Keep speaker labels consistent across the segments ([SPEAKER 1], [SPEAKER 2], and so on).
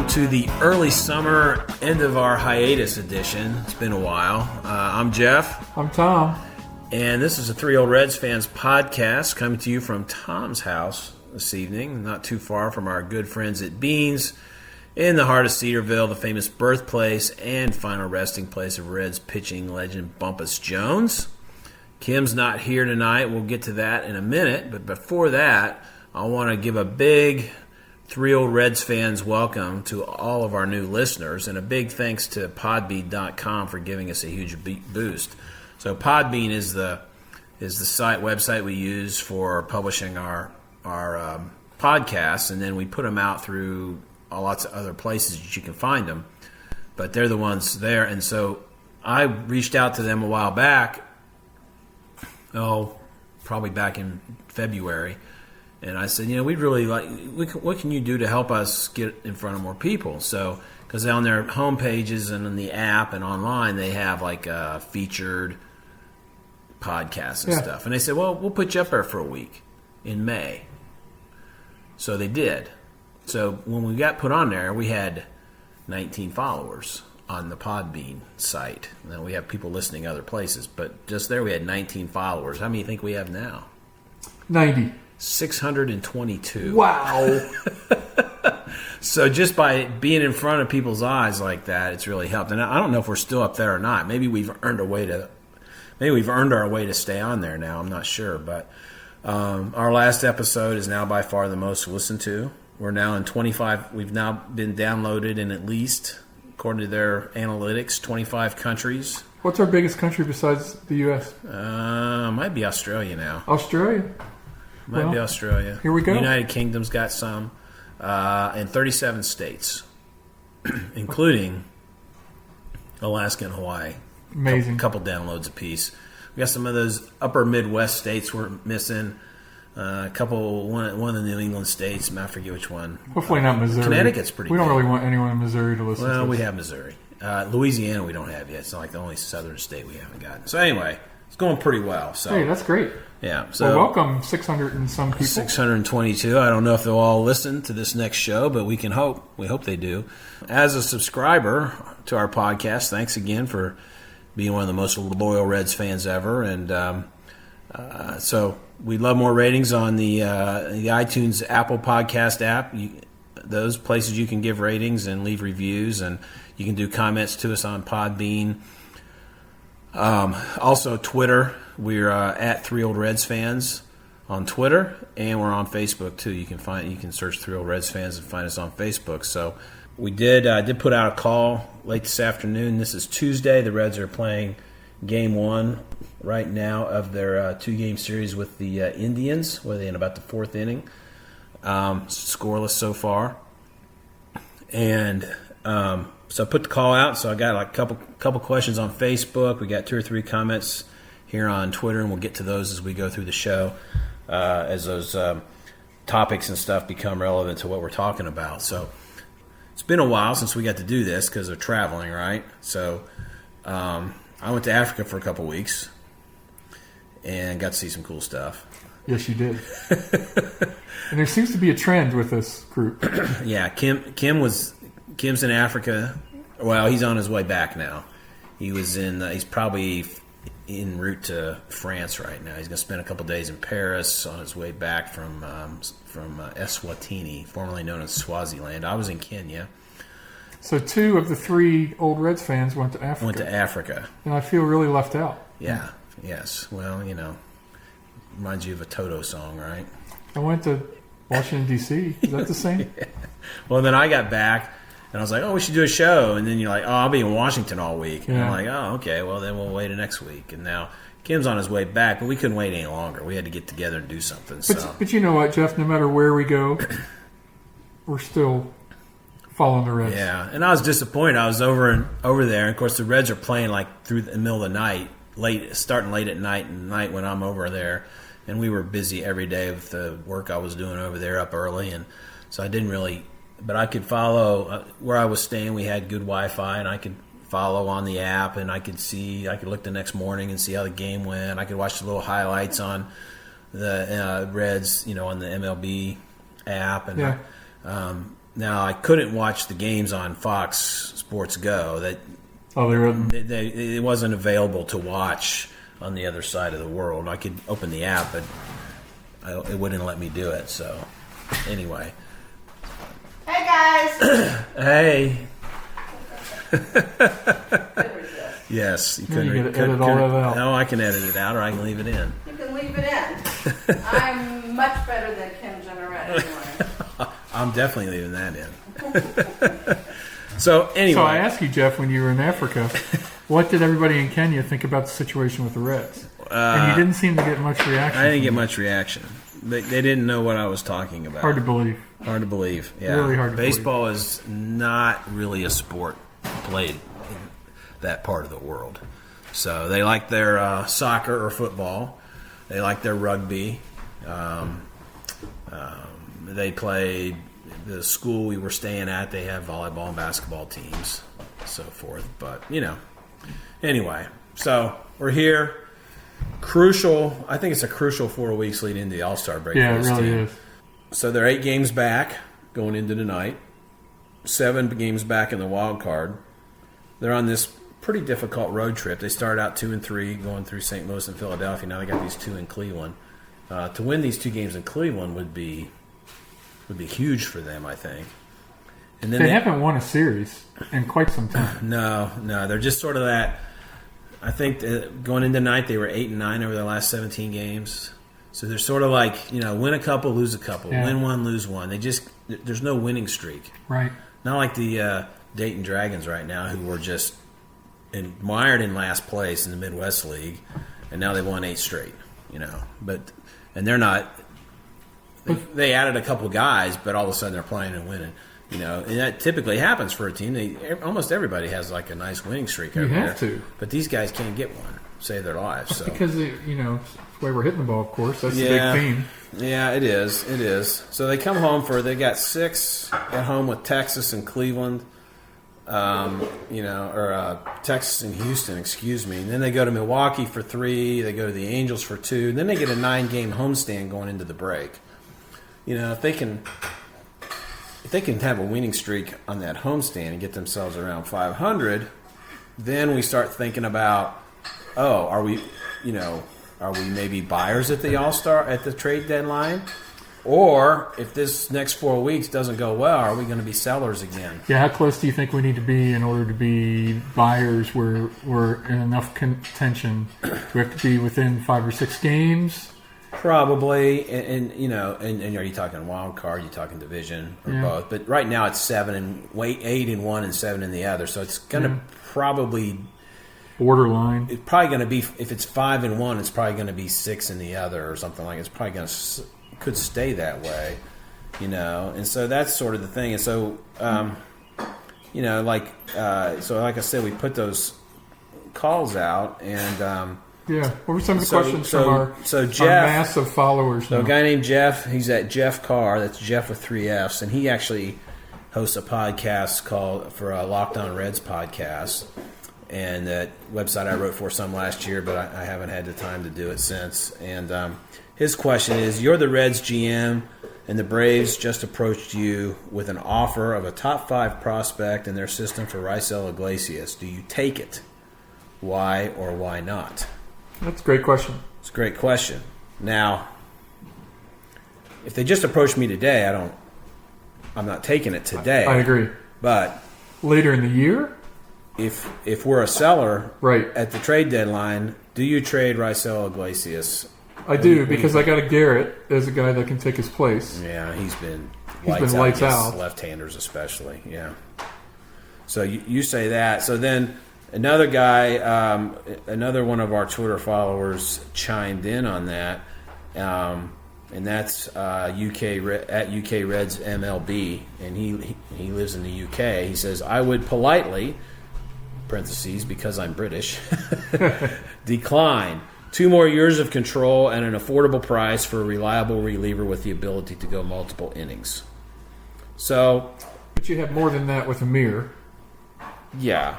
[SPEAKER 1] welcome to the early summer, end of our hiatus edition. It's been a while. I'm Jeff.
[SPEAKER 2] I'm Tom.
[SPEAKER 1] And this is a Three Old Reds Fans podcast coming to you from Tom's house this evening, not too far from our good friends at Beans in the heart of Cedarville, the famous birthplace and final resting place of Reds pitching legend Bumpus Jones. Kim's not here tonight. We'll get to that in a minute. But before that, I want to give a big Three Old Reds Fans welcome to all of our new listeners, and a big thanks to Podbean.com for giving us a huge boost. So Podbean is the website we use for publishing our podcasts, and then we put them out through lots of other places that you can find them. But they're the ones there, and so I reached out to them a while back. Probably back in February. And I said, we'd really like, what can you do to help us get in front of more people? So, because on their home pages and in the app and online, they have like featured podcasts and stuff. And they said, well, we'll put you up there for a week in May. So they did. So when we got put on there, we had 19 followers on the Podbean site. Now we have people listening other places, but just there we had 19 followers. How many do you think we have now?
[SPEAKER 2] 90.
[SPEAKER 1] 622.
[SPEAKER 2] Wow.
[SPEAKER 1] So just by being in front of people's eyes like that, it's really helped. And I don't know if we're still up there or not. Maybe we've earned our way to stay on there now. I'm not sure, but our last episode is now by far the most listened to. We're now in 25. We've now been downloaded in at least, according to their analytics, 25 countries.
[SPEAKER 2] What's our biggest country besides the U.S.?
[SPEAKER 1] Might be Australia now.
[SPEAKER 2] Australia?
[SPEAKER 1] Might be Australia.
[SPEAKER 2] Here we go.
[SPEAKER 1] United Kingdom's got some. And 37 states, including Alaska and Hawaii.
[SPEAKER 2] Amazing.
[SPEAKER 1] A couple downloads apiece. We got some of those upper Midwest states we're missing. One of the New England states. I forget which one.
[SPEAKER 2] Hopefully not Missouri.
[SPEAKER 1] Connecticut's pretty
[SPEAKER 2] We don't
[SPEAKER 1] big.
[SPEAKER 2] really want anyone in Missouri to listen to us.
[SPEAKER 1] Well, we have Missouri. Louisiana we don't have yet. It's not like the only southern state we haven't gotten. So anyway, it's going pretty well. So
[SPEAKER 2] hey, that's great.
[SPEAKER 1] Yeah. So
[SPEAKER 2] welcome 600 and some people.
[SPEAKER 1] 622. I don't know if they'll all listen to this next show, but we can hope. We hope they do. As a subscriber to our podcast, thanks again for being one of the most loyal Reds fans ever. And so we'd love more ratings on the iTunes Apple Podcast app. Those places you can give ratings and leave reviews, and you can do comments to us on Podbean. Also Twitter. We're at Three Old Reds Fans on Twitter, and we're on Facebook too. You can search Three Old Reds Fans and find us on Facebook. So we did put out a call late this afternoon. This is Tuesday. The Reds are playing Game 1 right now of their 2-game series with the Indians. Where they in about the 4th inning, scoreless so far, and so I put the call out. So I got like a couple questions on Facebook. We got 2 or 3 comments here on Twitter, and we'll get to those as we go through the show, as those topics and stuff become relevant to what we're talking about. So it's been a while since we got to do this because of traveling, right? So I went to Africa for a couple weeks and got to see some cool stuff.
[SPEAKER 2] Yes, you did. And there seems to be a trend with this group.
[SPEAKER 1] Yeah, Kim's in Africa. Well, he's on his way back now. He's probably en route to France right now. He's going to spend a couple days in Paris on his way back from Eswatini, formerly known as Swaziland. I was in Kenya.
[SPEAKER 2] So 2 of the 3 Old Reds fans went to Africa. And I feel really left out.
[SPEAKER 1] Yeah, yes. Well, reminds you of a Toto song, right?
[SPEAKER 2] I went to Washington, D.C. Is that the same?
[SPEAKER 1] Yeah. Well, then I got back, and I was like, we should do a show. And then you're like, I'll be in Washington all week. And I'm like, okay, well, then we'll wait next week. And now Kim's on his way back, but we couldn't wait any longer. We had to get together and do something.
[SPEAKER 2] But you know what, Jeff? No matter where we go, we're still following the Reds.
[SPEAKER 1] Yeah, and I was disappointed. I was over there. And of course, the Reds are playing like through the middle of the night, starting late at night when I'm over there. And we were busy every day with the work I was doing over there up early. And so I didn't really – but I could follow where I was staying. We had good Wi-Fi, and I could follow on the app, and I could look the next morning and see how the game went. I could watch the little highlights on the Reds, on the MLB app. And Now, I couldn't watch the games on Fox Sports Go. It wasn't available to watch on the other side of the world. I could open the app, but it wouldn't let me do it. So, anyway.
[SPEAKER 3] Hey, guys.
[SPEAKER 1] Hey. Yes, you couldn't
[SPEAKER 2] edit all that out.
[SPEAKER 1] No, I can edit it out, or I can leave it in.
[SPEAKER 3] You can leave it in. I'm much better than Kim Jennerette anyway.
[SPEAKER 1] I'm definitely leaving that in. So anyway,
[SPEAKER 2] so I asked you, Jeff, when you were in Africa, what did everybody in Kenya think about the situation with the Reds? And you didn't seem to get much reaction.
[SPEAKER 1] I didn't get much reaction. They didn't know what I was talking about.
[SPEAKER 2] Hard to believe.
[SPEAKER 1] Hard to believe. Yeah,
[SPEAKER 2] really hard to believe.
[SPEAKER 1] Baseball is not really a sport played in that part of the world. So they like their soccer or football. They like their rugby. They play the school we were staying at. They have volleyball and basketball teams, so forth. But anyway. So we're here. Crucial. I think it's a crucial 4 weeks leading into the All-Star break.
[SPEAKER 2] Yeah, it really is.
[SPEAKER 1] So they're 8 games back going into tonight. 7 games back in the wild card. They're on this pretty difficult road trip. They started out 2-3 going through St. Louis and Philadelphia. Now they got these 2 in Cleveland. To win these 2 games in Cleveland would be huge for them, I think. And then
[SPEAKER 2] they haven't won a series in quite some time.
[SPEAKER 1] No, they're just sort of that. I think going into tonight they were 8-9 over their last 17 games. So they're sort of like, win a couple, lose a couple, win one, lose one. There's no winning streak.
[SPEAKER 2] Right.
[SPEAKER 1] Not like the Dayton Dragons right now, who were just mired in last place in the Midwest League, and now they've won 8 straight. And they're not. They added a couple guys, but all of a sudden they're playing and winning. And that typically happens for a team. Almost everybody has like a nice winning streak over there.
[SPEAKER 2] You have to.
[SPEAKER 1] But these guys can't get one, save their lives. So.
[SPEAKER 2] Because, the way we're hitting the ball, of course. That's the big theme.
[SPEAKER 1] Yeah, it is. It is. So they come home they got 6 at home with Texas and Cleveland, Texas and Houston, excuse me. And then they go to Milwaukee for 3. They go to the Angels for 2. Then they get a 9-game homestand going into the break. If they can have a winning streak on that homestand and get themselves around 500, then we start thinking about, are we maybe buyers at the All-Star at the trade deadline? Or if this next 4 weeks doesn't go well, are we going to be sellers again?
[SPEAKER 2] Yeah, how close do you think we need to be in order to be buyers? We're in enough contention. Do we have to be within 5 or 6 games?
[SPEAKER 1] Probably, and are you talking wild card? Are you talking division or both? But right now it's 8 in one and 7 in the other. So it's going to probably
[SPEAKER 2] borderline.
[SPEAKER 1] It's probably going to be, if it's 5 in one, it's probably going to be 6 in the other or something like. It's probably going to could stay that way, And so that's sort of the thing. And so, like I said, we put those calls out and.
[SPEAKER 2] What were some of the questions from our mass of followers?
[SPEAKER 1] So a guy named Jeff, he's at Jeff Carr, that's Jeff with 3 Fs, and he actually hosts a podcast for a Locked On Reds podcast, and that website I wrote for some last year, but I haven't had the time to do it since. And his question is, you're the Reds GM, and the Braves just approached you with an offer of a top 5 prospect in their system for Raisel Iglesias. Do you take it? Why or why not?
[SPEAKER 2] That's a great question.
[SPEAKER 1] It's a great question. Now, if they just approached me today, I'm not taking it today.
[SPEAKER 2] I agree.
[SPEAKER 1] But
[SPEAKER 2] later in the year,
[SPEAKER 1] if we're a seller
[SPEAKER 2] right
[SPEAKER 1] at the trade deadline, do you trade Raisel Iglesias?
[SPEAKER 2] I do, because I got a Garrett as a guy that can take his place.
[SPEAKER 1] Yeah, he's been
[SPEAKER 2] lights out.
[SPEAKER 1] Left-handers especially. Yeah. So you say that. So then. Another guy, another one of our Twitter followers chimed in on that, and that's UK Reds MLB, and he lives in the UK. He says, I would politely, parentheses, because I'm British, decline 2 more years of control and an affordable price for a reliable reliever with the ability to go multiple innings. So,
[SPEAKER 2] but you have more than that with Amir.
[SPEAKER 1] Yeah.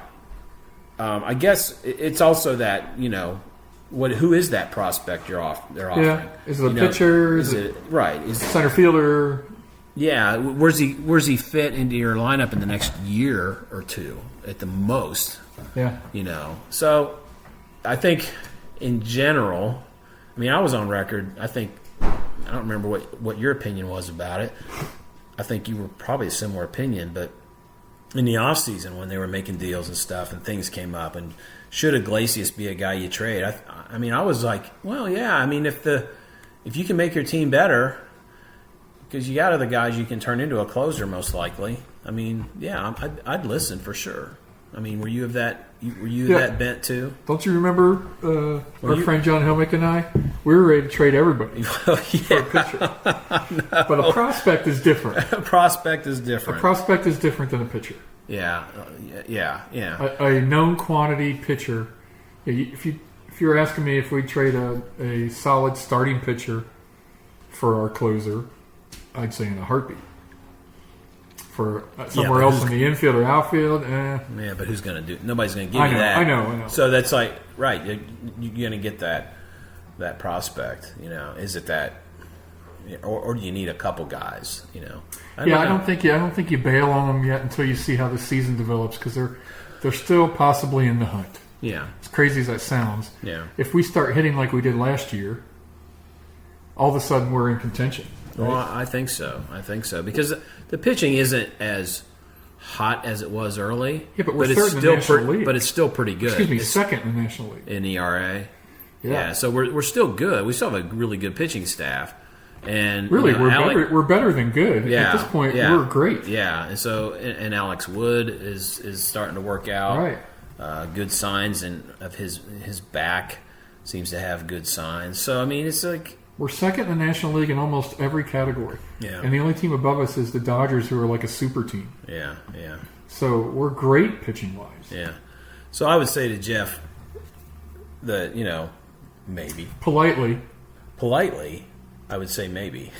[SPEAKER 1] I guess it's also that, who is that prospect they're offering?
[SPEAKER 2] Yeah. Is it a pitcher?
[SPEAKER 1] Is it right? Is
[SPEAKER 2] center fielder?
[SPEAKER 1] Yeah, where's he fit into your lineup in the next year or two at the most?
[SPEAKER 2] Yeah.
[SPEAKER 1] So I think in general, I mean, I was on record. I don't remember what your opinion was about it. I think you were probably a similar opinion, but in the offseason when they were making deals and stuff and things came up, and should Iglesias be a guy you trade? I was like, well, yeah. I mean, if you can make your team better, because you got other guys you can turn into a closer most likely. I mean, yeah, I'd listen for sure. I mean, were you of that bent too?
[SPEAKER 2] Don't you remember our friend John Helmick and I? We were ready to trade everybody for a pitcher. But a prospect is different.
[SPEAKER 1] A prospect is different.
[SPEAKER 2] A prospect is different than a pitcher.
[SPEAKER 1] Yeah.
[SPEAKER 2] A known quantity pitcher. If you're asking me if we trade a solid starting pitcher for our closer, I'd say in a heartbeat. For somewhere else in the infield or outfield,
[SPEAKER 1] Yeah, but who's going to do it? Nobody's going to give you that.
[SPEAKER 2] I know.
[SPEAKER 1] So that's like, right, you're going to get that prospect. Is it that, or do you need a couple guys? I don't think you bail on them yet until you see how the season develops, because they're still possibly in the hunt. Yeah,
[SPEAKER 2] as crazy as that sounds.
[SPEAKER 1] Yeah,
[SPEAKER 2] if we start hitting like we did last year, all of a sudden we're in contention. Right?
[SPEAKER 1] Well, I think so because the pitching isn't as hot as it was early.
[SPEAKER 2] Yeah, but it's still
[SPEAKER 1] but it's still pretty good.
[SPEAKER 2] Excuse me, second in the National League
[SPEAKER 1] in ERA.
[SPEAKER 2] Yeah,
[SPEAKER 1] so we're still good. We still have a really good pitching staff, and
[SPEAKER 2] really we're better than good.
[SPEAKER 1] Yeah,
[SPEAKER 2] at this point we're great.
[SPEAKER 1] Yeah, and so and Alex Wood is starting to work out.
[SPEAKER 2] Right,
[SPEAKER 1] good signs, and of his back seems to have good signs. So I mean, it's like.
[SPEAKER 2] We're second in the National League in almost every category.
[SPEAKER 1] Yeah.
[SPEAKER 2] And the only team above us is the Dodgers, who are like a super team.
[SPEAKER 1] Yeah.
[SPEAKER 2] So we're great pitching-wise.
[SPEAKER 1] Yeah. So I would say to Jeff that, maybe.
[SPEAKER 2] Politely,
[SPEAKER 1] I would say maybe.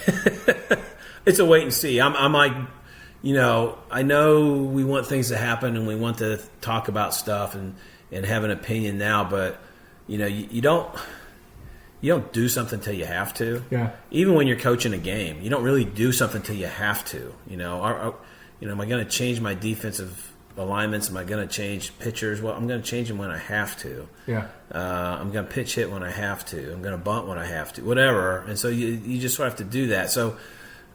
[SPEAKER 1] It's a wait and see. I'm like, I know we want things to happen and we want to talk about stuff and have an opinion now, but, you don't... You don't do something till you have to.
[SPEAKER 2] Yeah.
[SPEAKER 1] Even when you're coaching a game, you don't really do something till you have to. Am I going to change my defensive alignments? Am I going to change pitchers? Well, I'm going to change them when I have to.
[SPEAKER 2] Yeah.
[SPEAKER 1] I'm going to pitch hit when I have to. I'm going to bunt when I have to. Whatever. And so you just have to do that. So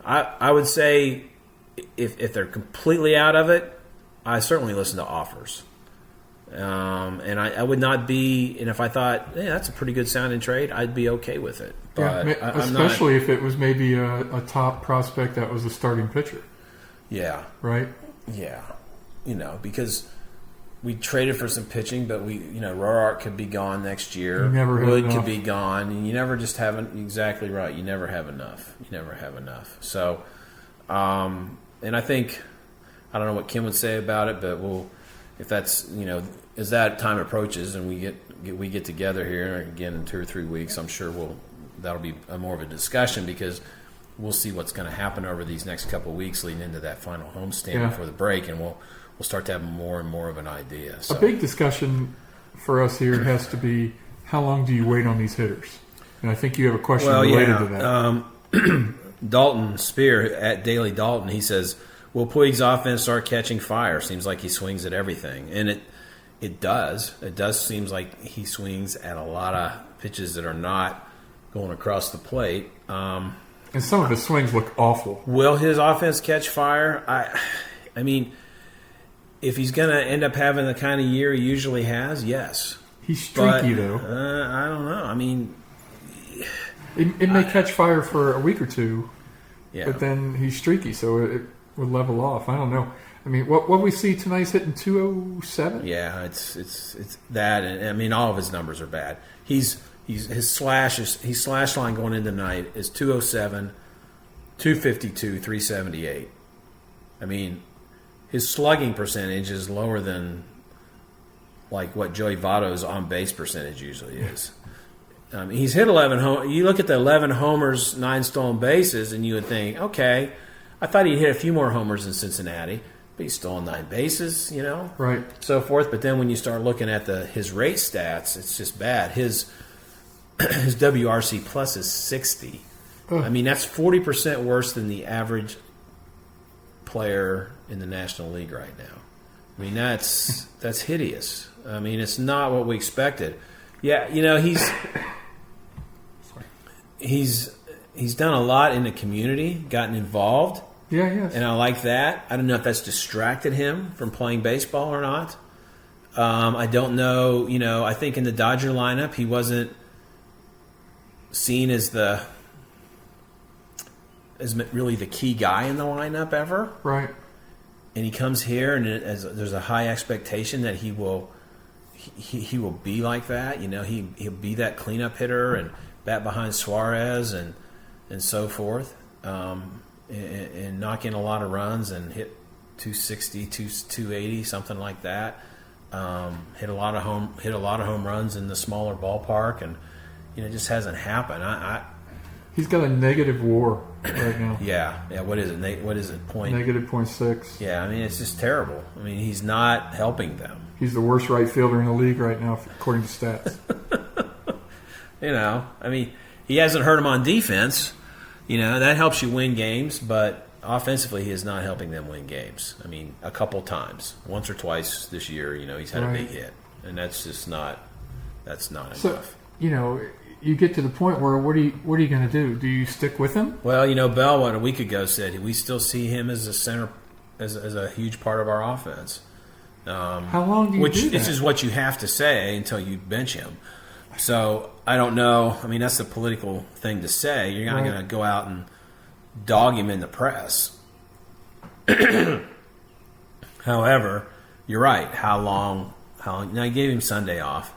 [SPEAKER 1] I would say if they're completely out of it, I certainly listen to offers. And I would not be, and if I thought, hey, that's a pretty good sounding trade, I'd be okay with it. But
[SPEAKER 2] especially if it was maybe a top prospect that was a starting pitcher.
[SPEAKER 1] Yeah.
[SPEAKER 2] Right?
[SPEAKER 1] Yeah. Because we traded for some pitching, but Roark could be gone next year. Wood could be gone, and you never just haven't, exactly right, you never have enough. So, and I think, I don't know what Kim would say about it, but if that's, as that time approaches and we get together here again in 2 or 3 weeks, I'm sure that'll be more of a discussion, because we'll see what's going to happen over these next couple of weeks leading into that final homestand before the break, and we'll start to have more and more of an idea. So.
[SPEAKER 2] A big discussion for us here has to be, how long do you wait on these hitters? And I think you have a question related to that.
[SPEAKER 1] Dalton Spear at Daily Dalton, he says, will Puig's offense start catching fire? Seems like he swings at everything. And it does. It does seem like he swings at a lot of pitches that are not going across the plate.
[SPEAKER 2] And some of his swings look awful.
[SPEAKER 1] Will his offense catch fire? I mean, if he's going to end up having the kind of year he usually has, yes.
[SPEAKER 2] He's streaky, though.
[SPEAKER 1] I don't know. I mean...
[SPEAKER 2] It may catch fire for a week or two, but then he's streaky, so it would level off. I don't know. I mean, what we see tonight's hitting 207.
[SPEAKER 1] Yeah, it's that, and I mean all of his numbers are bad. His slash line going into tonight is 207, 252, 378. I mean, his slugging percentage is lower than like what Joey Votto's on base percentage usually is. He's hit 11. You look at the 11 homers, 9 stolen bases, and you would think, okay, I thought he'd hit a few more homers in Cincinnati, but he's stolen 9 bases,
[SPEAKER 2] right,
[SPEAKER 1] so forth. But then when you start looking at his rate stats, it's just bad. His WRC plus is 60. I mean, that's 40% worse than the average player in the National League right now. I mean, that's hideous. I mean, it's not what we expected. Yeah, he's done a lot in the community, gotten involved.
[SPEAKER 2] Yeah, yes.
[SPEAKER 1] And I like that. I don't know if that's distracted him from playing baseball or not. I don't know. I think in the Dodger lineup, he wasn't seen as really the key guy in the lineup ever.
[SPEAKER 2] Right.
[SPEAKER 1] And he comes here, and there's a high expectation that he will be like that. He'll be that cleanup hitter and bat behind Suarez and so forth, and knock in a lot of runs and hit 260, 280, something like that. Hit a lot of home runs in the smaller ballpark, and it just hasn't happened.
[SPEAKER 2] He's got a negative WAR right now.
[SPEAKER 1] Yeah. What is it? What is it?
[SPEAKER 2] Negative 0.6.
[SPEAKER 1] Yeah, I mean, it's just terrible. I mean, he's not helping them.
[SPEAKER 2] He's the worst right fielder in the league right now, according to stats.
[SPEAKER 1] I mean, he hasn't hurt him on defense. That helps you win games, but offensively, he is not helping them win games. I mean, a couple times, once or twice this year, he's had a big hit, and that's just not. That's not enough.
[SPEAKER 2] You get to the point where what are you going to do? Do you stick with him?
[SPEAKER 1] Well, Bell, a week ago said we still see him as a center, as a huge part of our offense.
[SPEAKER 2] How long do you do that?
[SPEAKER 1] This is what you have to say until you bench him. So I don't know. I mean, that's the political thing to say. You're not going to go out and dog him in the press. However, you're right. How long? Now, I gave him Sunday off.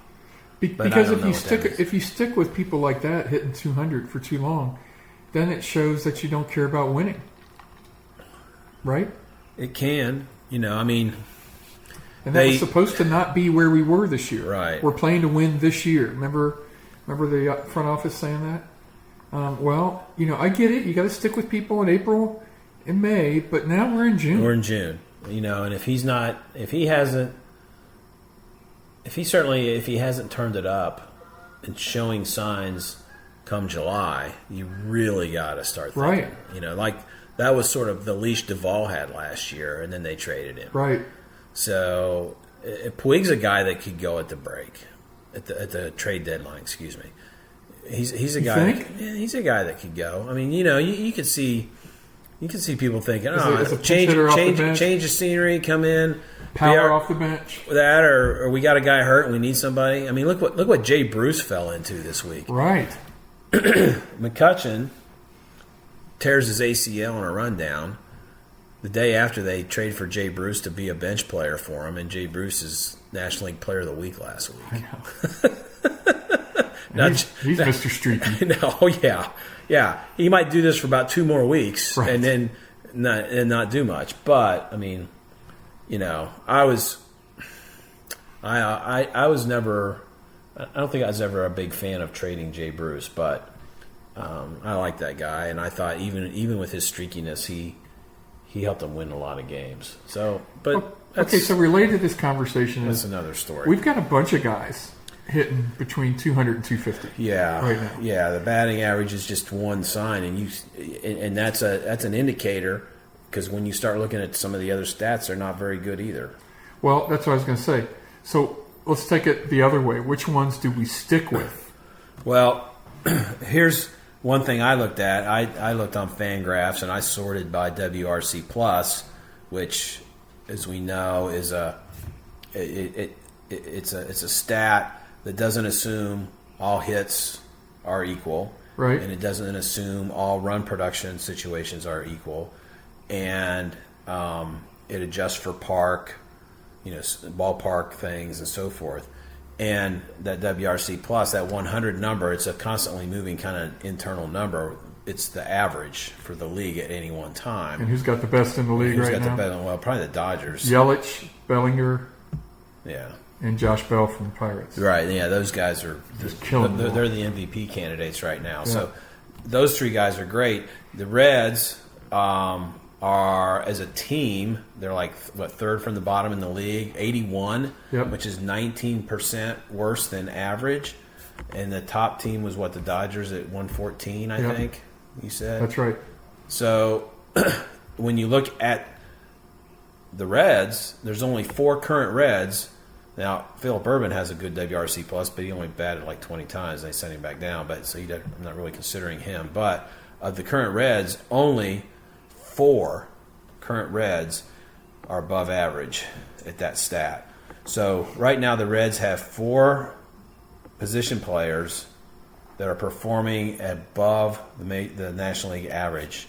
[SPEAKER 2] Because if you stick with people like that hitting 200 for too long, then it shows that you don't care about winning, right?
[SPEAKER 1] It can, I mean,
[SPEAKER 2] and that was supposed to not be where we were this year.
[SPEAKER 1] Right?
[SPEAKER 2] We're playing to win this year. Remember the front office saying that. I get it. You got to stick with people in April and May, but now we're in June.
[SPEAKER 1] We're in June, and if he hasn't turned it up and showing signs come July, you really got to start thinking.
[SPEAKER 2] Right.
[SPEAKER 1] Like that was sort of the leash Duvall had last year, and then they traded him.
[SPEAKER 2] Right.
[SPEAKER 1] So Puig's a guy that could go at the break, at the trade deadline. Excuse me. He's a guy. He's a guy that could go. I mean, you could see people thinking, change the scenery, come in.
[SPEAKER 2] Power off the bench.
[SPEAKER 1] That, or we got a guy hurt and we need somebody. I mean, look what Jay Bruce fell into this week.
[SPEAKER 2] Right.
[SPEAKER 1] McCutchen tears his ACL on a rundown the day after they trade for Jay Bruce to be a bench player for him, and Jay Bruce is National League Player of the Week last week.
[SPEAKER 2] I know. He's Mr. Streaky.
[SPEAKER 1] No, yeah. He might do this for about 2 more weeks, right, and then not do much. But I mean, I was never. I don't think I was ever a big fan of trading Jay Bruce, but I like that guy, and I thought even with his streakiness, he helped them win a lot of games. So, but
[SPEAKER 2] so related to this conversation
[SPEAKER 1] that's another story.
[SPEAKER 2] We've got a bunch of guys hitting between 200 and 250.
[SPEAKER 1] Yeah,
[SPEAKER 2] right now.
[SPEAKER 1] Yeah, the batting average is just one sign, and that's an indicator, because when you start looking at some of the other stats, they're not very good either.
[SPEAKER 2] Well, that's what I was going to say. So let's take it the other way. Which ones do we stick with?
[SPEAKER 1] Well, here's one thing I looked at. I looked on Fangraphs, and I sorted by WRC Plus, which, as we know, is it's a stat that doesn't assume all hits are equal,
[SPEAKER 2] right?
[SPEAKER 1] And it doesn't assume all run production situations are equal, and it adjusts for park, ballpark things and so forth. And that WRC Plus, that 100 number, it's a constantly moving kind of internal number. It's the average for the league at any one time.
[SPEAKER 2] And who's got the best in the league right now?
[SPEAKER 1] Who's got the best? Well, probably the Dodgers.
[SPEAKER 2] Yelich, Bellinger,
[SPEAKER 1] yeah,
[SPEAKER 2] and Josh Bell from the Pirates.
[SPEAKER 1] Right, yeah, those guys are
[SPEAKER 2] just killing them.
[SPEAKER 1] They're the MVP candidates right now. Yeah. So those 3 guys are great. The Reds are, as a team, they're like, third from the bottom in the league, 81, which is 19% worse than average. And the top team was the Dodgers at 114, I think you said.
[SPEAKER 2] That's right.
[SPEAKER 1] So when you look at the Reds, there's only 4 current Reds. Now, Philip Urban has a good WRC plus, but he only batted like 20 times. They sent him back down, so I'm not really considering him. But of the current Reds, only 4 current Reds are above average at that stat. So right now the Reds have 4 position players that are performing above the National League average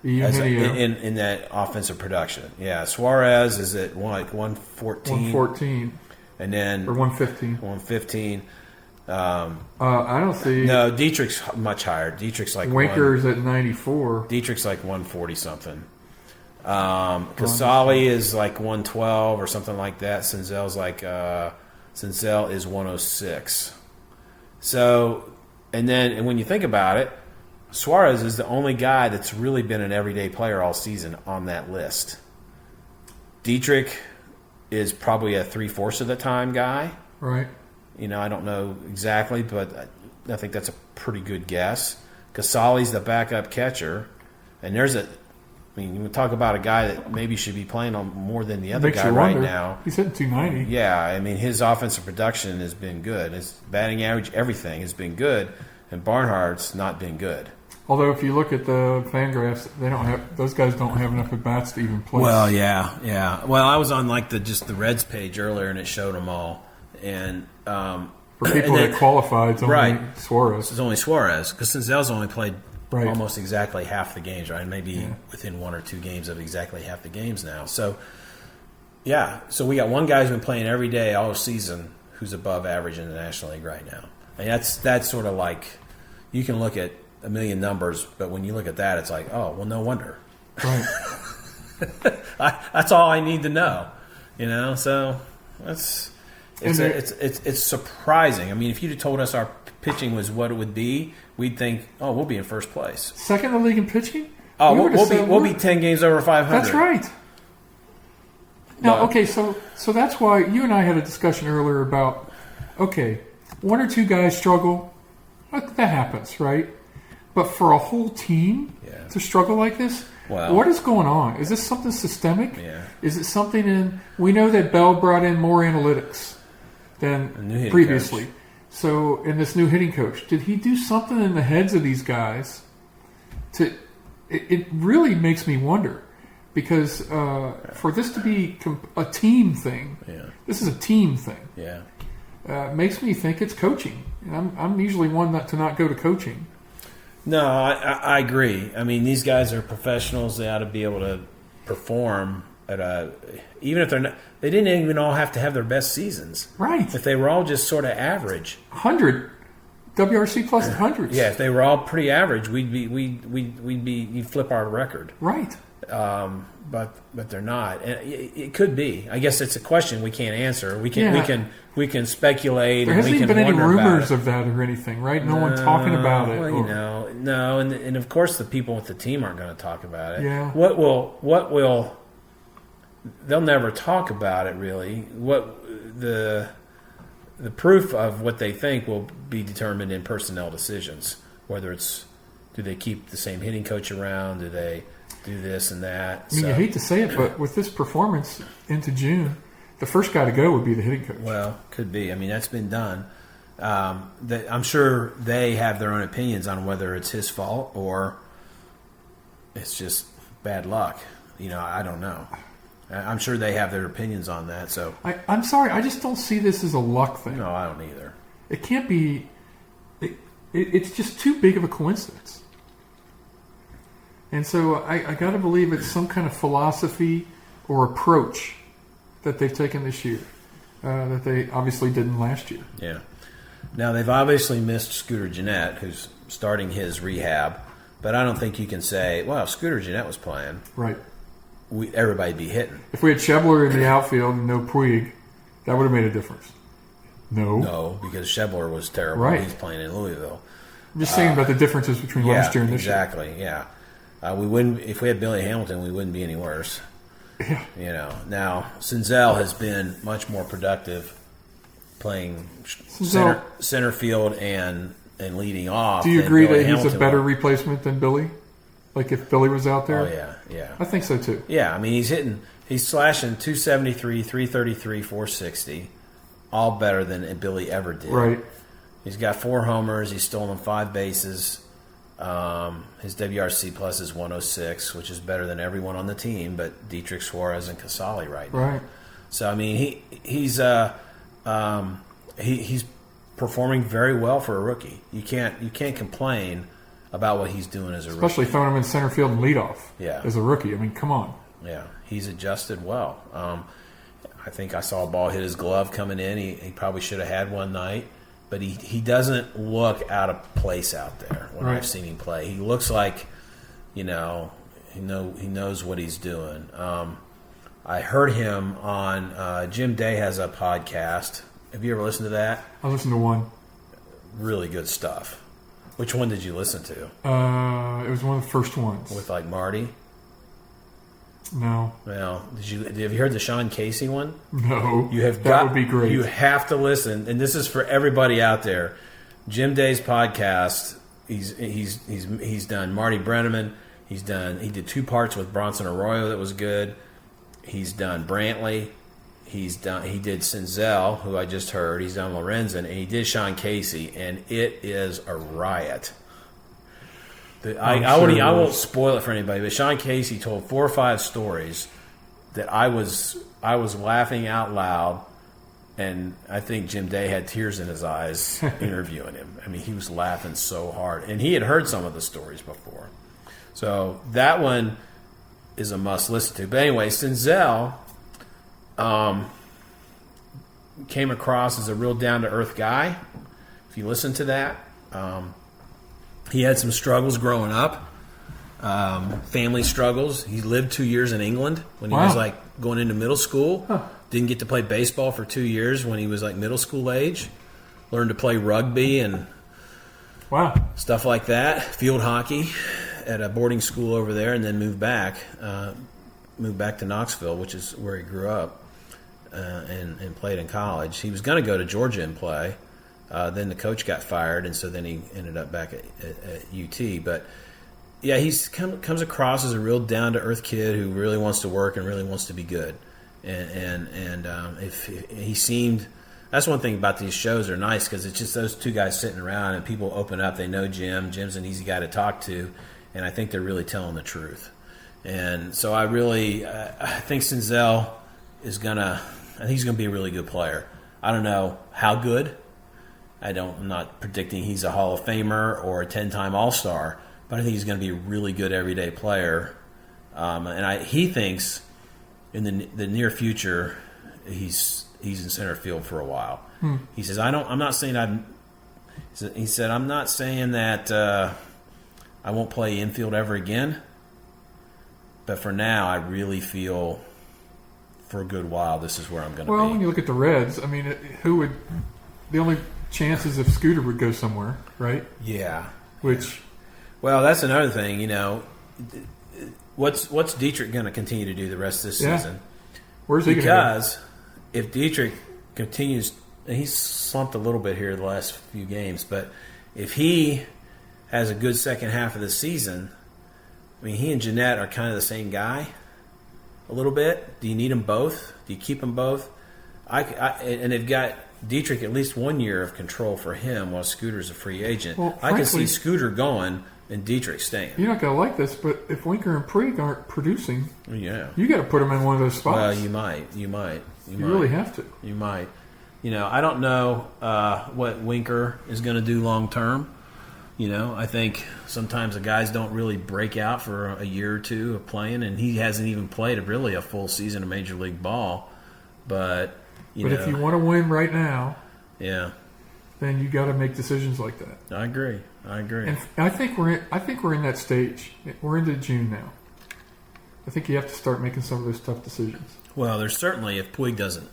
[SPEAKER 1] in that offensive production. Yeah, Suarez is at 114.
[SPEAKER 2] 114.
[SPEAKER 1] And then
[SPEAKER 2] or 115.
[SPEAKER 1] 115.
[SPEAKER 2] I don't see.
[SPEAKER 1] No, Dietrich's much higher. Dietrich's like
[SPEAKER 2] Winker's at 94.
[SPEAKER 1] Dietrich's like 140 something. Casali is like 112 or something like that. Senzel is 106. So, and when you think about it, Suarez is the only guy that's really been an everyday player all season on that list. Dietrich is probably a 3/4 of the time guy.
[SPEAKER 2] Right.
[SPEAKER 1] I don't know exactly, but I think that's a pretty good guess. Casali's the backup catcher, and you talk about a guy that maybe should be playing on more than the other guy right now.
[SPEAKER 2] He's hitting 290.
[SPEAKER 1] Yeah, his offensive production has been good. His batting average, everything has been good, and Barnhart's not been good.
[SPEAKER 2] Although if you look at the Fangraphs, those guys don't have enough at bats to even play.
[SPEAKER 1] Well, yeah. Well, I was on the Reds page earlier, and it showed them all. And
[SPEAKER 2] for people that qualify, it's only Suarez.
[SPEAKER 1] It's only Suarez because Senzel's only played almost exactly half the games, right? Maybe within 1 or 2 games of exactly half the games now. So, so we got one guy who's been playing every day all season who's above average in the National League right now. And that's sort of like you can look at a million numbers, but when you look at that, it's like, oh, well, no wonder.
[SPEAKER 2] Right.
[SPEAKER 1] That's all I need to know, So it's surprising. If you'd have told us our pitching was what it would be, we'd think, oh, we'll be in first place.
[SPEAKER 2] Second in the league in pitching?
[SPEAKER 1] Oh, we'll be 10 games over 500.
[SPEAKER 2] That's right. Now, okay, so that's why you and I had a discussion earlier about, 1 or 2 guys struggle. That happens, right? But for a whole team to struggle like this, what is going on? Is this something systemic?
[SPEAKER 1] Yeah.
[SPEAKER 2] Is it something we know that Bell brought in more analytics than previously.
[SPEAKER 1] Coach.
[SPEAKER 2] So, in this new hitting coach, did he do something in the heads of these guys? It really makes me wonder. Because for this to be a team thing, this is a team thing.
[SPEAKER 1] Yeah.
[SPEAKER 2] Makes me think it's coaching. And I'm usually one to not go to coaching.
[SPEAKER 1] No, I agree. These guys are professionals. They ought to be able to perform even if they're not. They didn't even all have to have their best seasons.
[SPEAKER 2] Right.
[SPEAKER 1] If they were all just sort of average,
[SPEAKER 2] 100 WRC plus 100s.
[SPEAKER 1] Yeah, if they were all pretty average, you'd flip our record.
[SPEAKER 2] Right.
[SPEAKER 1] But they're not. It could be. I guess it's a question we can't answer. We can speculate.
[SPEAKER 2] There hasn't even been any rumors of that or anything, right? No one talking about it.
[SPEAKER 1] Well, no, and of course the people with the team aren't going to talk about it.
[SPEAKER 2] Yeah.
[SPEAKER 1] What will? They'll never talk about it really. What the proof of what they think will be determined in personnel decisions. Whether it's do they keep the same hitting coach around? Do they do this and that?
[SPEAKER 2] You hate to say it, but with this performance into June, the first guy to go would be the hitting coach.
[SPEAKER 1] Well, could be. That's been done. I'm sure they have their own opinions on whether it's his fault or it's just bad luck. I don't know. I'm sure they have their opinions on that. So
[SPEAKER 2] I'm sorry, I just don't see this as a luck thing.
[SPEAKER 1] No, I don't either.
[SPEAKER 2] It can't be. It's just too big of a coincidence. And so I got to believe it's some kind of philosophy or approach that they've taken this year that they obviously didn't last year.
[SPEAKER 1] Yeah. Now, they've obviously missed Scooter Gennett, who's starting his rehab, but I don't think you can say, well, if Scooter Gennett was playing,
[SPEAKER 2] right,
[SPEAKER 1] everybody'd be hitting.
[SPEAKER 2] If we had Schebler in the outfield and no Puig, that would have made a difference.
[SPEAKER 1] No, because Schebler was terrible.
[SPEAKER 2] Right.
[SPEAKER 1] He's playing in Louisville.
[SPEAKER 2] I'm just saying about the differences between last year and this year.
[SPEAKER 1] Exactly, yeah. We wouldn't, if we had Billy Hamilton, we wouldn't be any worse.
[SPEAKER 2] Yeah.
[SPEAKER 1] Now Senzel has been much more productive playing center field and leading off.
[SPEAKER 2] Do you agree that he's a better replacement than Billy? Like if Billy was out there?
[SPEAKER 1] Oh yeah.
[SPEAKER 2] I think so too.
[SPEAKER 1] Yeah, he's hitting He's slashing 273, 333, 460, all better than Billy ever did.
[SPEAKER 2] Right.
[SPEAKER 1] He's got 4 homers. He's stolen 5 bases. His WRC plus is 106, which is better than everyone on the team, but Dietrich, Suarez, and Casale right now.
[SPEAKER 2] Right.
[SPEAKER 1] So I mean, he's performing very well for a rookie. You can't complain about what he's doing as a rookie.
[SPEAKER 2] Especially throwing him in center field and leadoff.
[SPEAKER 1] Yeah.
[SPEAKER 2] As a rookie. I mean, come on.
[SPEAKER 1] Yeah, he's adjusted well. I think I saw a ball hit his glove coming in. He probably should have had one night, but he doesn't look out of place out there when
[SPEAKER 2] Right.
[SPEAKER 1] I've seen him play. He looks like, he knows what he's doing. I heard him on Jim Day has a podcast. Have you ever listened to that?
[SPEAKER 2] I listened to one.
[SPEAKER 1] Really good stuff. Which one did you listen to?
[SPEAKER 2] It was one of the first ones.
[SPEAKER 1] With like Marty?
[SPEAKER 2] No.
[SPEAKER 1] Well, have you heard the Sean Casey one?
[SPEAKER 2] No.
[SPEAKER 1] That
[SPEAKER 2] would be great.
[SPEAKER 1] You have to listen, and this is for everybody out there. Jim Day's podcast. He's done Marty Brenneman. He did 2 parts with Bronson Arroyo that was good. He's done Brantley. He did Senzel, who I just heard. He's done Lorenzen, and he did Sean Casey, and it is a riot. I won't spoil it for anybody, but Sean Casey told 4 or 5 stories that I was laughing out loud, and I think Jim Day had tears in his eyes interviewing him. I mean, he was laughing so hard, and he had heard some of the stories before. So that one is a must listen to. But anyway, Senzel came across as a real down-to-earth guy. If you listen to that, he had some struggles growing up, family struggles. He lived 2 years in England when he was like going into middle school.
[SPEAKER 2] Huh.
[SPEAKER 1] Didn't get to play baseball for 2 years when he was like middle school age. Learned to play rugby and stuff like that, field hockey at a boarding school over there, and then moved back to Knoxville, which is where he grew up, and played in college. He was going to go to Georgia and play. Then the coach got fired, and so then he ended up back at UT. But yeah, he's comes across as a real down-to-earth kid who really wants to work and really wants to be good. And if he seemed, that's one thing about these shows are nice because it's just those 2 guys sitting around and people open up. They know Jim. Jim's an easy guy to talk to, and I think they're really telling the truth. And so I think Senzel he's gonna be a really good player. I don't know how good. I'm not predicting he's a Hall of Famer or a 10-time All-Star, but I think he's going to be a really good everyday player. And he thinks in the near future he's in center field for a while. He says, I'm not saying that I won't play infield ever again, but for now I really feel for a good while this is where I'm going to be.
[SPEAKER 2] Well, when you look at the Reds, I mean, the only chances if Scooter would go somewhere, right?
[SPEAKER 1] Yeah.
[SPEAKER 2] Well,
[SPEAKER 1] that's another thing. What's Dietrich going to continue to do the rest of this season?
[SPEAKER 2] Where's he going to go?
[SPEAKER 1] Because if Dietrich continues, and he's slumped a little bit here the last few games, but if he has a good second half of the season, I mean, he and Jeanette are kind of the same guy a little bit. Do you need them both? Do you keep them both? And they've got Dietrich at least 1 year of control for him while Scooter's a free agent.
[SPEAKER 2] Well,
[SPEAKER 1] I can see Scooter going and Dietrich staying.
[SPEAKER 2] You're not going to like this, but if Winker and Puig aren't producing,
[SPEAKER 1] you
[SPEAKER 2] got to put them in one of those spots.
[SPEAKER 1] Well, you might. You
[SPEAKER 2] really have to.
[SPEAKER 1] You might. I don't know what Winker is going to do long term. I think sometimes the guys don't really break out for a year or two of playing, and he hasn't even played a full season of Major League Ball. But
[SPEAKER 2] if you want to win right now,
[SPEAKER 1] then
[SPEAKER 2] you got to make decisions like that.
[SPEAKER 1] I agree.
[SPEAKER 2] And I think we're in that stage. We're into June now. I think you have to start making some of those tough decisions.
[SPEAKER 1] Well, there's certainly, if Puig doesn't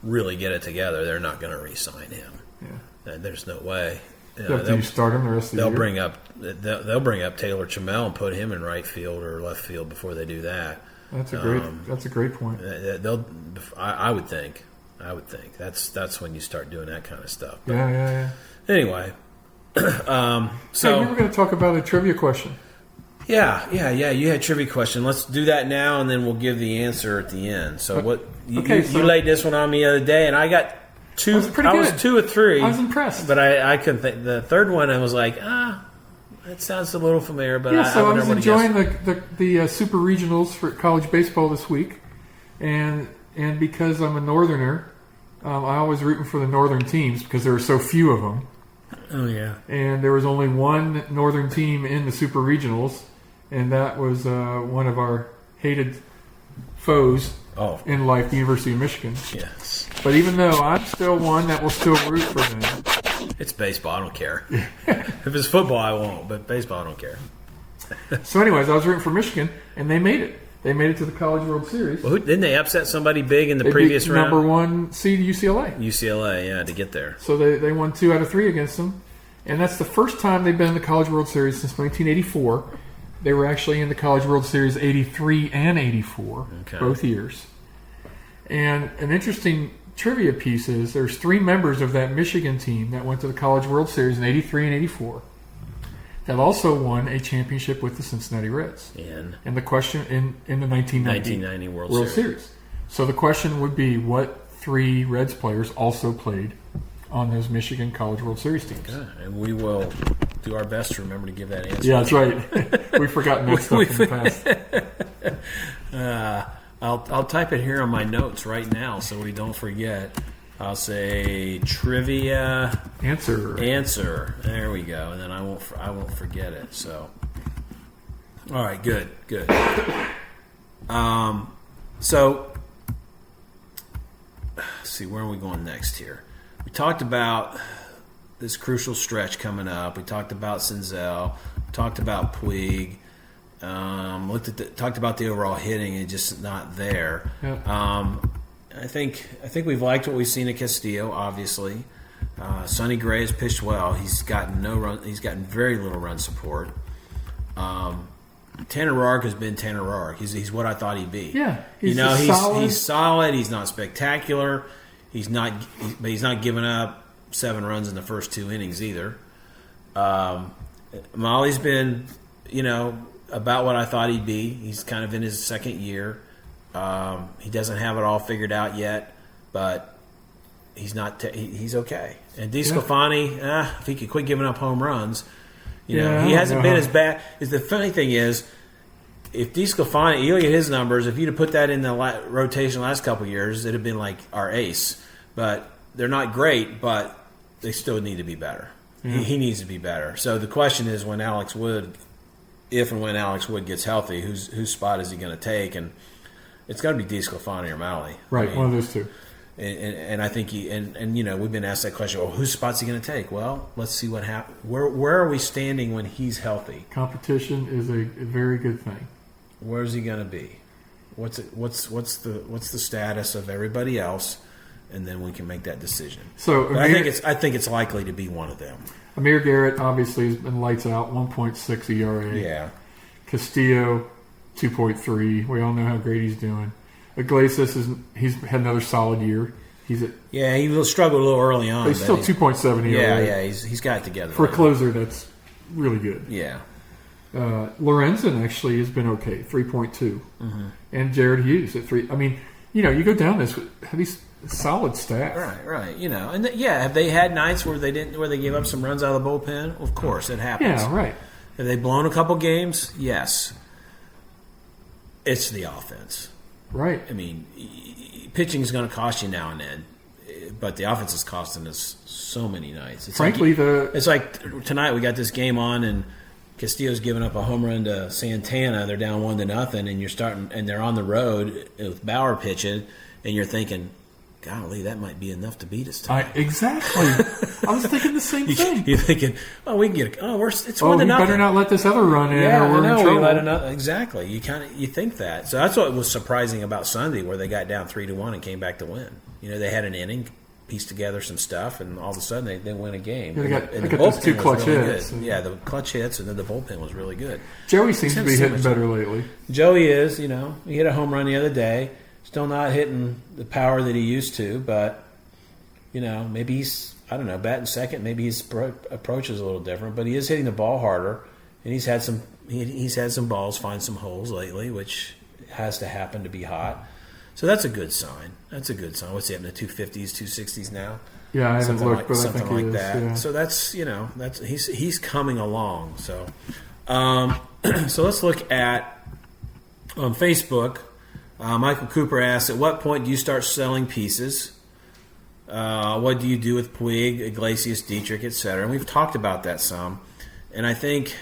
[SPEAKER 1] really get it together, they're not going to re-sign him.
[SPEAKER 2] Yeah.
[SPEAKER 1] There's no way.
[SPEAKER 2] They'll start him the rest of the year.
[SPEAKER 1] They'll bring up Taylor Chamel and put him in right field or left field before they do that.
[SPEAKER 2] That's a great point.
[SPEAKER 1] I would think. That's when you start doing that kind of stuff. But
[SPEAKER 2] yeah.
[SPEAKER 1] Anyway,
[SPEAKER 2] so we were going to talk about a trivia question.
[SPEAKER 1] Yeah. You had a trivia question. Let's do that now, and then we'll give the answer at the end. So what? You laid this one on me the other day, and I got two. I was 2 or 3.
[SPEAKER 2] I was impressed,
[SPEAKER 1] but I couldn't think. The third one, I was like, that sounds a little familiar. But
[SPEAKER 2] I was enjoying the super regionals for college baseball this week, and because I'm a northerner, I always rooting for the northern teams because there are so few of them.
[SPEAKER 1] Oh yeah.
[SPEAKER 2] And there was only one northern team in the super regionals, and that was one of our hated foes in life, the University of Michigan.
[SPEAKER 1] Yes.
[SPEAKER 2] But even though I'm still one that will still root for them.
[SPEAKER 1] It's baseball. I don't care. If it's football, I won't. But baseball, I don't care.
[SPEAKER 2] So anyways, I was rooting for Michigan, and they made it. They made it to the College World Series.
[SPEAKER 1] Well, didn't they upset somebody big in the previous round?
[SPEAKER 2] Number 1 seed UCLA.
[SPEAKER 1] UCLA, yeah, to get there.
[SPEAKER 2] So they won 2 out of 3 against them. And that's the first time they've been in the College World Series since 1984. They were actually in the College World Series 83 and 84, both years. And an interesting trivia piece is there's 3 members of that Michigan team that went to the College World Series in 83 and 84 that also won a championship with the Cincinnati Reds. And the question in the 1990 World Series. So the question would be, what 3 Reds players also played on those Michigan College World Series teams?
[SPEAKER 1] Okay. And we will do our best to remember to give that answer.
[SPEAKER 2] Yeah, that's right. We've forgotten that stuff in the past.
[SPEAKER 1] I'll type it here on my notes right now so we don't forget. I'll say trivia answer. There we go, and then I won't forget it. So, all right, good. So, let's see, where are we going next here? We talked about this crucial stretch coming up. We talked about Senzel. We talked about Puig. Talked about the overall hitting and just not there.
[SPEAKER 2] Yeah.
[SPEAKER 1] I think we've liked what we've seen at Castillo. Obviously, Sonny Gray has pitched well. He's gotten no run. He's gotten very little run support. Tanner Roark has been Tanner Roark. He's what I thought he'd be.
[SPEAKER 2] Yeah,
[SPEAKER 1] he's solid. He's not spectacular. But he's not giving up 7 runs in the first 2 innings either. Molly's been, about what I thought he'd be. He's kind of in his second year. He doesn't have it all figured out yet, but he's not. He's okay. And DeSclafani, if he could quit giving up home runs, he hasn't been as bad. The funny thing is, if DeSclafani, you look at his numbers. If you'd have put that in the rotation last couple of years, it'd have been like our ace. But they're not great, but they still need to be better. Yeah. He needs to be better. So the question is, if and when Alex Wood gets healthy, whose spot is he going to take? And it's got to be DeSclafani or Malley.
[SPEAKER 2] Right, one of those two.
[SPEAKER 1] And I think we've been asked that question. Well, whose spot's he going to take? Well, let's see what happens. Where are we standing when he's healthy?
[SPEAKER 2] Competition is a very good thing.
[SPEAKER 1] Where's he going to be? What's the status of everybody else? And then we can make that decision.
[SPEAKER 2] So
[SPEAKER 1] I think it's likely to be one of them.
[SPEAKER 2] Amir Garrett obviously has been lights out, 1.6 ERA.
[SPEAKER 1] Yeah.
[SPEAKER 2] Castillo, 2.3. We all know how great he's doing. Iglesias he's had another solid year. He
[SPEAKER 1] struggled a little early on.
[SPEAKER 2] He's still 2.7 ERA.
[SPEAKER 1] Yeah, he's got it together.
[SPEAKER 2] For a closer, that's really good.
[SPEAKER 1] Yeah.
[SPEAKER 2] Lorenzen actually has been okay, 3.2. Mm-hmm. And Jared Hughes at 3. I mean, you go down this, have these solid staff.
[SPEAKER 1] Right. And have they had nights where they gave up some runs out of the bullpen? Of course, it happens.
[SPEAKER 2] Yeah, right.
[SPEAKER 1] Have they blown a couple games? Yes. It's the offense.
[SPEAKER 2] Right.
[SPEAKER 1] I mean, pitching is going to cost you now and then, but the offense is costing us so many nights. It's like tonight we got this game on and Castillo's giving up a home run to Santana. They're down 1-0, and they're on the road with Bauer pitching, and you're thinking, golly, that might be enough to beat us tonight.
[SPEAKER 2] Exactly. I was thinking the same thing.
[SPEAKER 1] You're thinking, we can get it's 1-0.
[SPEAKER 2] We better not let this other run in, or we're in trouble.
[SPEAKER 1] Exactly. You think that. So that's what was surprising about Sunday, where they got down 3-1 and came back to win. They had an inning, pieced together some stuff, and all of a sudden they win a game.
[SPEAKER 2] They got those 2 clutch hits.
[SPEAKER 1] The clutch hits, and then the bullpen was really good.
[SPEAKER 2] Joey seems to be hitting better lately.
[SPEAKER 1] Joey is, he hit a home run the other day. Still not hitting the power that he used to, but, maybe he's, batting second. Maybe his approach is a little different, but he is hitting the ball harder, and he's had some balls find some holes lately, which has to happen to be hot. So that's a good sign. What's he up in the 250s, 260s now?
[SPEAKER 2] Yeah, I haven't looked, but I think
[SPEAKER 1] something like
[SPEAKER 2] he is,
[SPEAKER 1] that.
[SPEAKER 2] yeah.
[SPEAKER 1] So that's he's coming along. So, so let's look at on Facebook. Michael Cooper asks, "At what point do you start selling pieces? What do you do with Puig, Iglesias, Dietrich, etc.?" And we've talked about that some. And I think,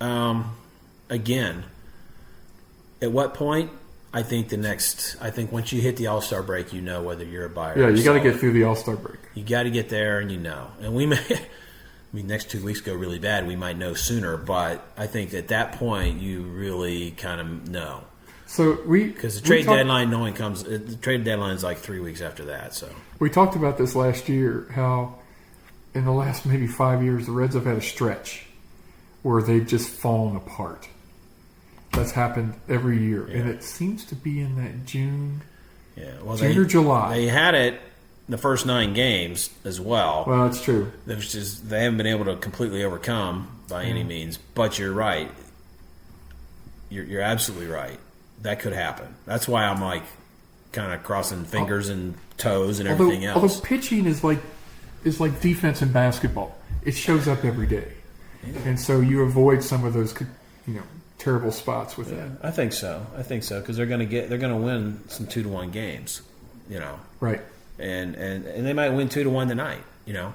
[SPEAKER 1] again, at what point? I think once you hit the All-Star break, you know whether you're a buyer.
[SPEAKER 2] Yeah,
[SPEAKER 1] or
[SPEAKER 2] you got to
[SPEAKER 1] seller.
[SPEAKER 2] get through the All-Star break.
[SPEAKER 1] You got to get there, and you know. And we may, next 2 weeks go really bad. We might know sooner, but I think at that point you really kind of know.
[SPEAKER 2] So
[SPEAKER 1] because the trade deadline, the trade deadline is like 3 weeks after that. So
[SPEAKER 2] we talked about this last year. How in the last maybe 5 years, the Reds have had a stretch where they've just fallen apart. That's happened every year, and it seems to be in that June or July.
[SPEAKER 1] They had it the first 9 games as well.
[SPEAKER 2] Well, that's true.
[SPEAKER 1] They haven't been able to completely overcome by any means. But you're right. You're absolutely right. That could happen. That's why I'm like kind of crossing fingers and toes and everything else.
[SPEAKER 2] Although pitching is like defense in basketball. It shows up every day, and so you avoid some of those terrible spots with that.
[SPEAKER 1] I think so because they're going to win some 2-1 games,
[SPEAKER 2] Right.
[SPEAKER 1] And they might win 2-1 tonight, I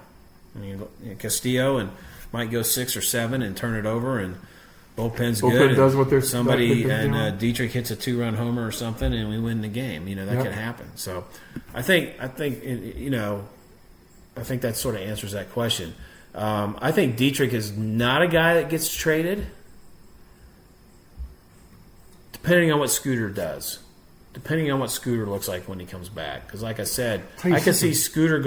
[SPEAKER 1] mean, Castillo and might go 6 or 7 and turn it over, and bullpen's good.
[SPEAKER 2] Bullpen does what they're
[SPEAKER 1] somebody
[SPEAKER 2] doing.
[SPEAKER 1] And Dietrich hits a 2-run homer or something, and we win the game. That could happen. So I think I think that sort of answers that question. I think Dietrich is not a guy that gets traded. Depending on what Scooter does. Depending on what Scooter looks like when he comes back. Because like I said, I can see Scooter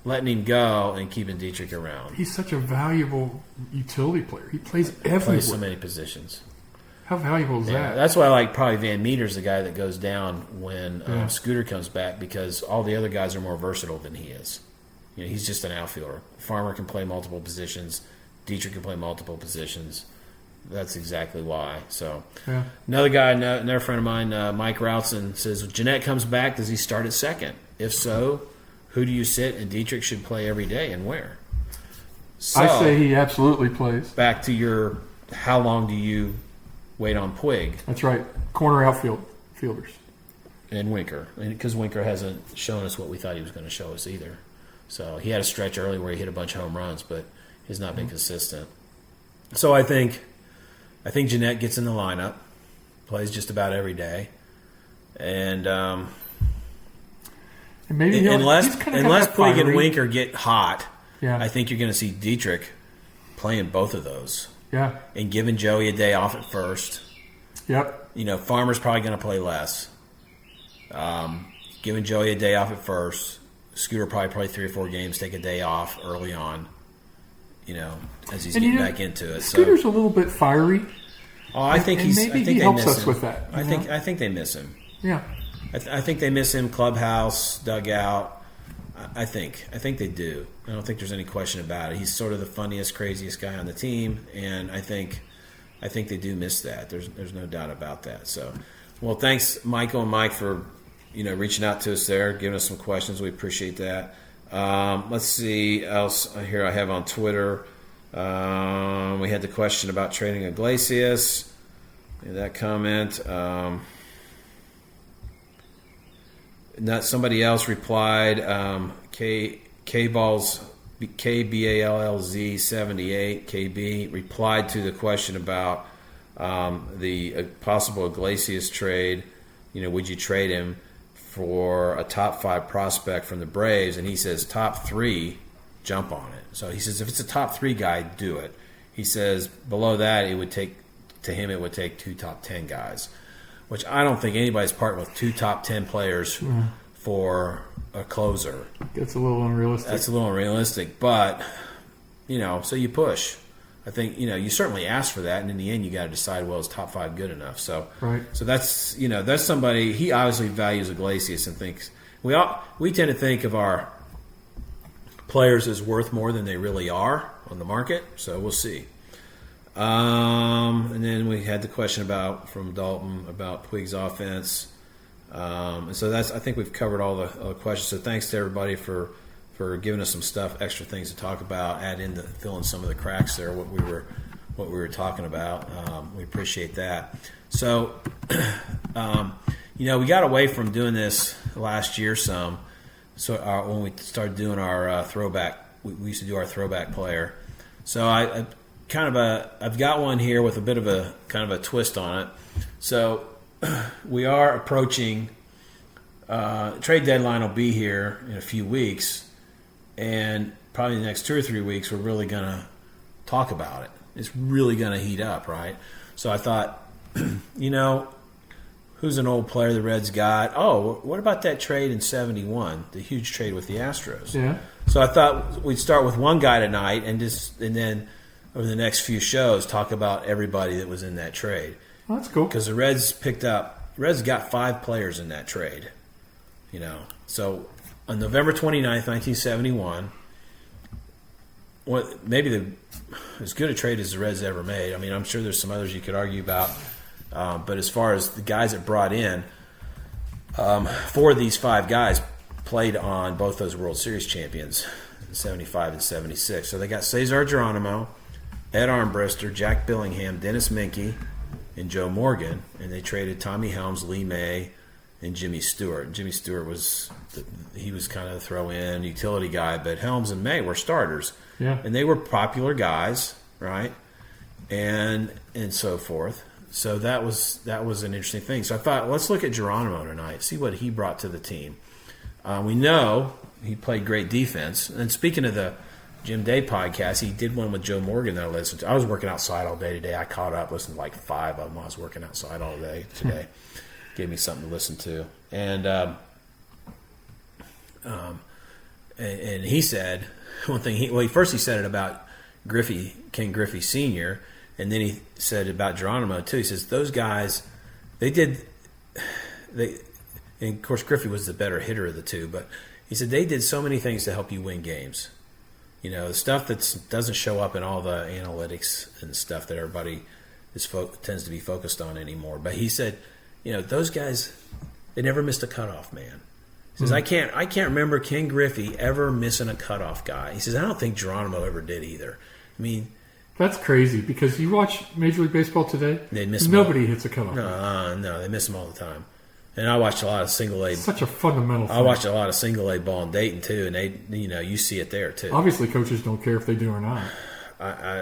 [SPEAKER 1] letting him go and keeping Dietrich around.
[SPEAKER 2] He's such a valuable utility player. He plays everywhere.
[SPEAKER 1] Plays so many positions.
[SPEAKER 2] How valuable is that? That's
[SPEAKER 1] why I like probably Van Meter's the guy that goes down when Scooter comes back, because all the other guys are more versatile than he is. He's just an outfielder. Farmer can play multiple positions. Dietrich can play multiple positions. That's exactly why. So, another guy, another friend of mine, Mike Routson, says, if Jeanette comes back, does he start at second? If so, who do you sit? And Dietrich should play every day, and where? So,
[SPEAKER 2] I say he absolutely plays.
[SPEAKER 1] Back to your, how long do you wait on Puig?
[SPEAKER 2] That's right. Corner fielders.
[SPEAKER 1] And Winker. Because Winker hasn't shown us what we thought he was going to show us either. So, he had a stretch early where he hit a bunch of home runs, but he's not been consistent. So, I think Jeanette gets in the lineup, plays just about every day, and
[SPEAKER 2] maybe
[SPEAKER 1] unless Puig and Winker get hot,
[SPEAKER 2] Yeah.
[SPEAKER 1] I think you're going to see Dietrich playing both of those.
[SPEAKER 2] Yeah.
[SPEAKER 1] And giving Joey a day off at first.
[SPEAKER 2] Yep.
[SPEAKER 1] You know, Farmer's probably going to play less. Giving Joey a day off at first. Scooter probably play 3 or 4 games, take a day off early on. You know, as he's getting back into it.
[SPEAKER 2] Scooter's a little bit fiery.
[SPEAKER 1] Oh, I think
[SPEAKER 2] he helps us with that.
[SPEAKER 1] I think they miss him.
[SPEAKER 2] Yeah.
[SPEAKER 1] I think they miss him, clubhouse, dugout. I think they do. I don't think there's any question about it. He's sort of the funniest, craziest guy on the team, and I think they do miss that. There's no doubt about that. So, well, thanks, Michael and Mike, for reaching out to us there, giving us some questions. We appreciate that. Let's see else here I have on Twitter. We had the question about trading Iglesias. That comment. Somebody else replied. KBallz 78 KB replied to the question about the possible Iglesias trade. Would you trade him for a top 5 prospect from the Braves? And he says top 3, jump on it. So he says if it's a top 3 guy, do it. He says below that it would take 2 top 10 guys, which I don't think anybody's partnering with 2 top 10 players for a closer.
[SPEAKER 2] That's a little unrealistic.
[SPEAKER 1] That's a little unrealistic, but so you push. I think you certainly ask for that, and in the end, you got to decide, well, is top 5 good enough? So,
[SPEAKER 2] right.
[SPEAKER 1] So that's somebody. He obviously values Iglesias and thinks we tend to think of our players as worth more than they really are on the market. So we'll see. And then we had the question from Dalton about Puig's offense. And so I think we've covered all the questions. So thanks to everybody for giving us some extra things to talk about, fill in some of the cracks there, what we were talking about. We appreciate that. So, we got away from doing this last year some. So when we started doing our throwback, we used to do our throwback player. So I've got one here with a bit of a kind of a twist on it. So we are approaching trade deadline will be here in a few weeks, and probably the next 2 or 3 weeks we're really going to talk about it. It's really going to heat up, right? So I thought, who's an old player the Reds got? Oh, what about that trade in '71, the huge trade with the Astros?
[SPEAKER 2] Yeah.
[SPEAKER 1] So I thought we'd start with one guy tonight, and then over the next few shows talk about everybody that was in that trade.
[SPEAKER 2] Oh, that's cool.
[SPEAKER 1] Because the Reds got 5 players in that trade. So on November 29th, 1971, maybe as good a trade as the Reds ever made. I mean, I'm sure there's some others you could argue about. But as far as the guys that brought in, 4 of these 5 guys played on both those World Series champions in 75 and 76. So they got Cesar Geronimo, Ed Armbrister, Jack Billingham, Dennis Menke, and Joe Morgan. And they traded Tommy Helms, Lee May, and Jimmy Stewart. Jimmy Stewart was kind of the throw-in utility guy, but Helms and May were starters.
[SPEAKER 2] Yeah.
[SPEAKER 1] And they were popular guys, right? And so forth. So that was an interesting thing. So I thought, let's look at Geronimo tonight, see what he brought to the team. We know he played great defense. And speaking of the Jim Day podcast, he did one with Joe Morgan that I listened to. I was working outside all day today. I caught up, listened to like 5 of them. I was working outside all day today. Gave me something to listen to. And he said one thing. First he said it about Ken Griffey Sr., and then he said about Geronimo too. He says those guys, and of course Griffey was the better hitter of the two, but he said they did so many things to help you win games. The stuff that doesn't show up in all the analytics and stuff that everybody tends to be focused on anymore. But he said, those guys, they never missed a cutoff man. He says, I can't remember Ken Griffey ever missing a cutoff guy. He says, I don't think Geronimo ever did either. I mean,
[SPEAKER 2] that's crazy because you watch Major League Baseball today, nobody hits a cutoff.
[SPEAKER 1] No, they miss them all the time. And I watched a lot of single A.
[SPEAKER 2] Such a fundamental thing.
[SPEAKER 1] I watched a lot of single A ball in Dayton too, and you see it there too.
[SPEAKER 2] Obviously, coaches don't care if they do or not.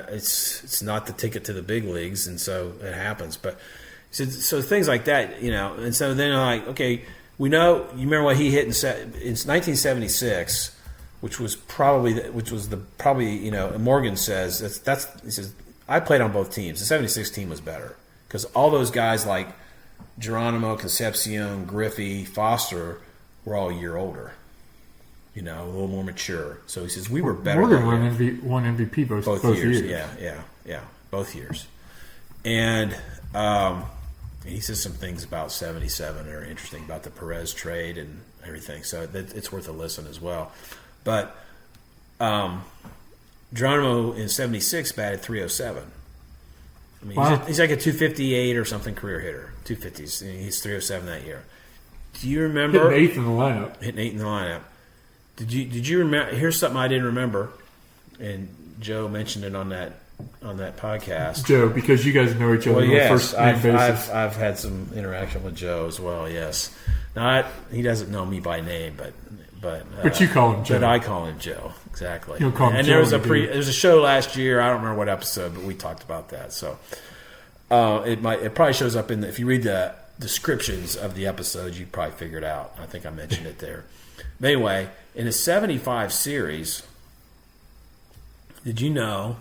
[SPEAKER 1] It's not the ticket to the big leagues, and so it happens. But so things like that, and so then like, okay, we know. You remember what he hit in 1976. Which was probably Morgan says he says I played on both teams. The 76 team was better because all those guys like Geronimo, Concepcion, Griffey, Foster were all a year older, a little more mature. So he says we were better.
[SPEAKER 2] Morgan won MVP both years.
[SPEAKER 1] Yeah, both years. And he says some things about 77 that are interesting about the Perez trade and everything. So it's worth a listen as well. But Geronimo in 76 batted .307. I mean,
[SPEAKER 2] wow.
[SPEAKER 1] he's like a 258 or something career hitter. 250s. He's .307 that year. Do you remember
[SPEAKER 2] hitting 8th in the lineup?
[SPEAKER 1] Hitting 8th in the lineup. Did you remember? Here's something I didn't remember, and Joe mentioned it on that podcast.
[SPEAKER 2] Joe, because you guys know each other.
[SPEAKER 1] Well, yes,
[SPEAKER 2] first name basis.
[SPEAKER 1] I've had some interaction with Joe as well. Yes, now he doesn't know me by name, but
[SPEAKER 2] you call him Joe.
[SPEAKER 1] But I call him Joe, exactly.
[SPEAKER 2] You'll call him
[SPEAKER 1] and
[SPEAKER 2] Joe.
[SPEAKER 1] And there was a show last year. I don't remember what episode, but we talked about that. So it probably shows up if you read the descriptions of the episodes, you probably figure it out. I think I mentioned it there. But anyway, in a 75 series, did you know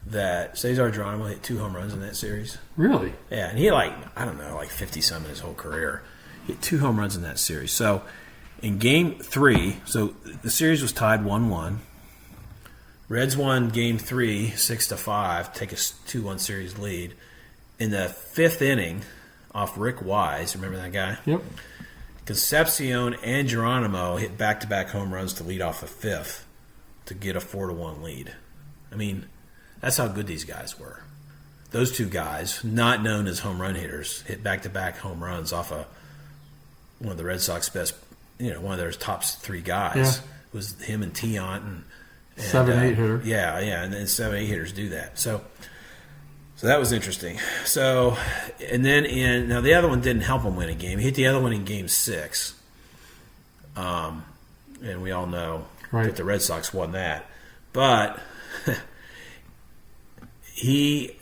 [SPEAKER 1] that Cesar Geronimo hit 2 home runs in that series?
[SPEAKER 2] Really?
[SPEAKER 1] Yeah, and he like 50-some in his whole career. He hit 2 home runs in that series. So in Game 3, so the series was tied 1-1. Reds won Game 3 6-5, take a 2-1 series lead. In the 5th inning, off Rick Wise, remember that guy?
[SPEAKER 2] Yep.
[SPEAKER 1] Concepcion and Geronimo hit back-to-back home runs to lead off the 5th to get a 4-1 lead. I mean, that's how good these guys were. those two guys, not known as home run hitters, hit back-to-back home runs off of one of the Red Sox best, one of their top 3 guys.
[SPEAKER 2] Yeah.
[SPEAKER 1] It was him and Tiant and
[SPEAKER 2] 7-8 hitter.
[SPEAKER 1] Yeah, and then 7-8 hitters do that. So that was interesting. So, and then now the other one didn't help him win a game. He hit the other one in Game 6. And we all know that the Red Sox won that. But he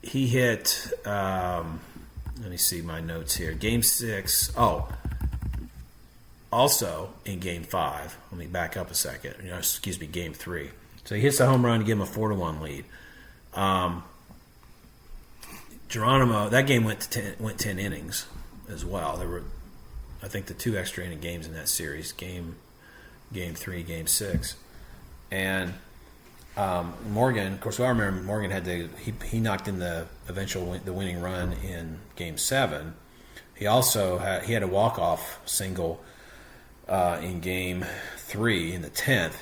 [SPEAKER 1] hit. Let me see my notes here. Game 6. Oh, also in Game 5. Let me back up a second. Game 3. So he hits the home run to give him a 4-1 lead. Geronimo. That game went 10 innings as well. There were, I think, the 2 extra inning games in that series. Game 3, Game 6, and Morgan. Of course, I remember Morgan had he knocked in the winning run in Game 7. He also had a walk-off single in Game 3 in the 10th.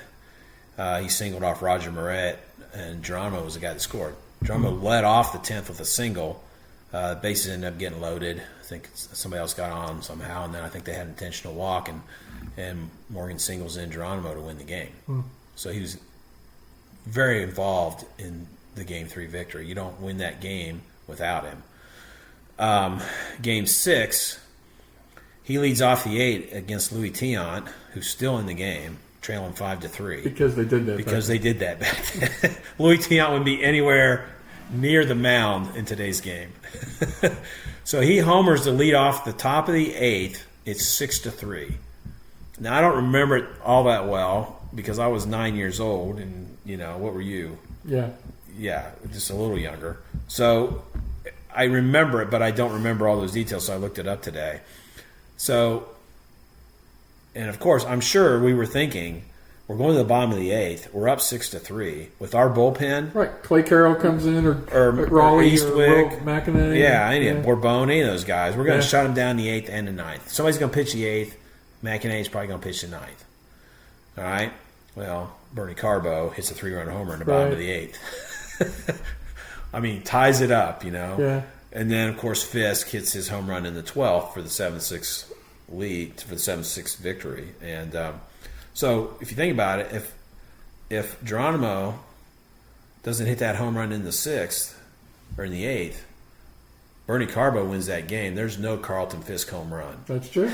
[SPEAKER 1] He singled off Roger Moret, and Geronimo was the guy that scored. Geronimo led off the 10th with a single. Bases ended up getting loaded. I think somebody else got on somehow, and then I think they had an intentional walk, and Morgan singles in Geronimo to win the game. So he was very involved in the Game 3 victory. You don't win that game without him. Game 6, he leads off the 8 against Louis Tiant, who's still in the game, trailing 5-3.
[SPEAKER 2] Because they did that.
[SPEAKER 1] They did that back then. Louis Tiant wouldn't be anywhere near the mound in today's game. So he homers to lead off the top of the 8th. It's 6-3. Now, I don't remember it all that well because I was 9 years old, and, what were you? Yeah, just a little younger. So I remember it, but I don't remember all those details, so I looked it up today. So, and of course, I'm sure we were thinking, we're going to the bottom of the 8th. We're up 6-3 with our bullpen.
[SPEAKER 2] Right, Clay Carroll comes in, or Raleigh,
[SPEAKER 1] Eastwick,
[SPEAKER 2] or McInerney.
[SPEAKER 1] Yeah, Bourbon, any of those guys. We're going to shut them down the 8th and the 9th. Somebody's going to pitch the 8th. McInerney's probably going to pitch the 9th. All right. Well, Bernie Carbo hits a 3-run homer in the bottom of the 8th. I mean, ties it up,
[SPEAKER 2] Yeah.
[SPEAKER 1] And then, of course, Fisk hits his home run in the 12th for the 7-6 lead, for the 7-6 victory. And so if you think about it, if Geronimo doesn't hit that home run in the 6th or in the 8th, Bernie Carbo wins that game. There's no Carlton Fisk home run.
[SPEAKER 2] That's true.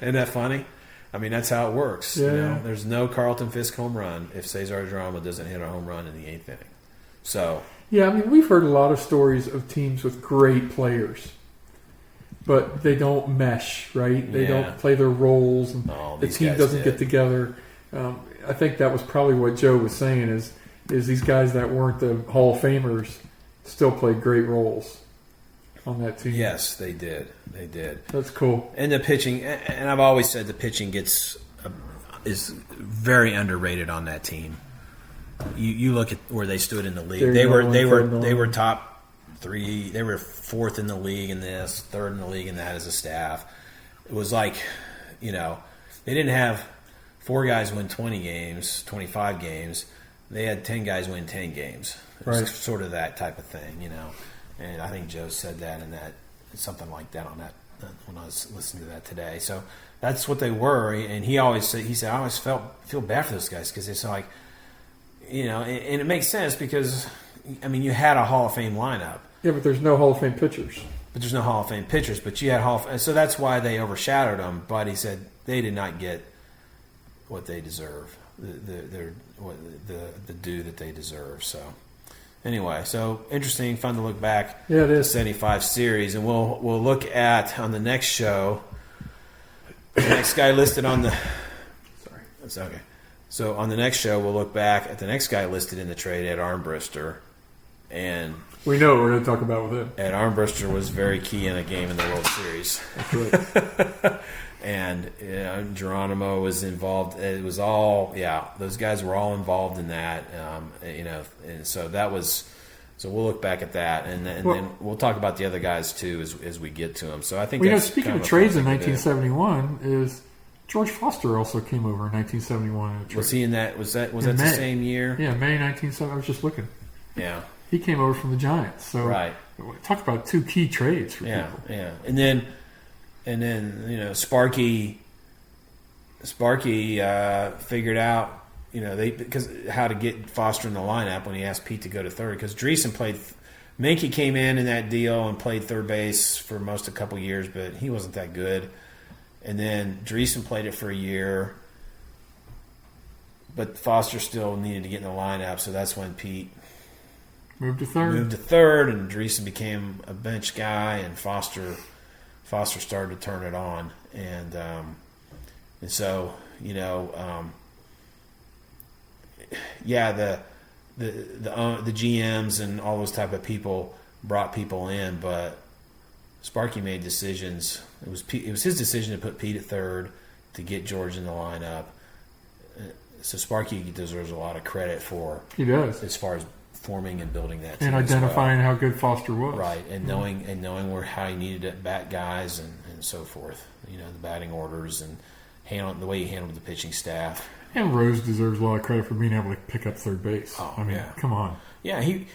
[SPEAKER 1] Isn't that funny? I mean, that's how it works.
[SPEAKER 2] Yeah.
[SPEAKER 1] There's no Carlton Fisk home run if Cesar Geronimo doesn't hit a home run in the 8th inning. So,
[SPEAKER 2] yeah, I mean, we've heard a lot of stories of teams with great players, but they don't mesh, right? They don't play their roles, and the team doesn't get together. I think that was probably what Joe was saying is these guys that weren't the Hall of Famers still played great roles on that team.
[SPEAKER 1] Yes, they did. They did.
[SPEAKER 2] That's cool.
[SPEAKER 1] And the pitching, and I've always said the pitching is very underrated on that team. You look at where they stood in the league. They were top 3. They were 4th in the league in this, 3rd in the league in that as a staff. It was like, they didn't have 4 guys win 20 games, 25 games. They had 10 guys win 10 games. It was sort of that type of thing, And I think Joe said that in that, something like that on that when I was listening to that today. So that's what they were. And he always said, I always feel bad for those guys because it's like, and it makes sense because, I mean, you had a Hall of Fame lineup.
[SPEAKER 2] Yeah, but there's no Hall of Fame pitchers.
[SPEAKER 1] But you had so that's why they overshadowed them. But he said they did not get what they deserve, the due that they deserve. So anyway, so interesting, fun to look back.
[SPEAKER 2] Yeah, it is.
[SPEAKER 1] The 75 series, and we'll look at on the next show. The next guy listed on the. Sorry, that's okay. So on the next show, we'll look back at the next guy listed in the trade, Ed Armbruster, and
[SPEAKER 2] we know what we're going to talk about with him.
[SPEAKER 1] Ed Armbruster was very key in a game in the World Series.
[SPEAKER 2] That's right.
[SPEAKER 1] And Geronimo was involved. It was all, those guys were all involved in that. And so that was. So we'll look back at that, and then we'll talk about the other guys too as we get to them. So I think.
[SPEAKER 2] Speaking of trades in 1971, is George Foster also came over in 1971.
[SPEAKER 1] Was he in that? Was that the same year?
[SPEAKER 2] Yeah, May 1970. I was just looking.
[SPEAKER 1] Yeah.
[SPEAKER 2] He came over from the Giants. So
[SPEAKER 1] right.
[SPEAKER 2] Talk about two key trades for people.
[SPEAKER 1] Yeah. And then Sparky figured out because how to get Foster in the lineup when he asked Pete to go to third, because Dreesen played. Minky came in that deal and played third base for most a couple years, but he wasn't that good. And then Dreesen played it for a year, but Foster still needed to get in the lineup, so that's when Pete
[SPEAKER 2] moved to third,
[SPEAKER 1] and Dreesen became a bench guy, and Foster started to turn it on, and so the GMs and all those type of people brought people in, but Sparky made decisions. It was his decision to put Pete at third to get George in the lineup. So Sparky deserves a lot of credit for.
[SPEAKER 2] He does,
[SPEAKER 1] as far as forming and building that team
[SPEAKER 2] and identifying how good Foster was.
[SPEAKER 1] Right, and knowing how he needed to bat guys and so forth. The batting orders and the way he handled the pitching staff.
[SPEAKER 2] And Rose deserves a lot of credit for being able to pick up third base. Come on.
[SPEAKER 1] Yeah,
[SPEAKER 2] he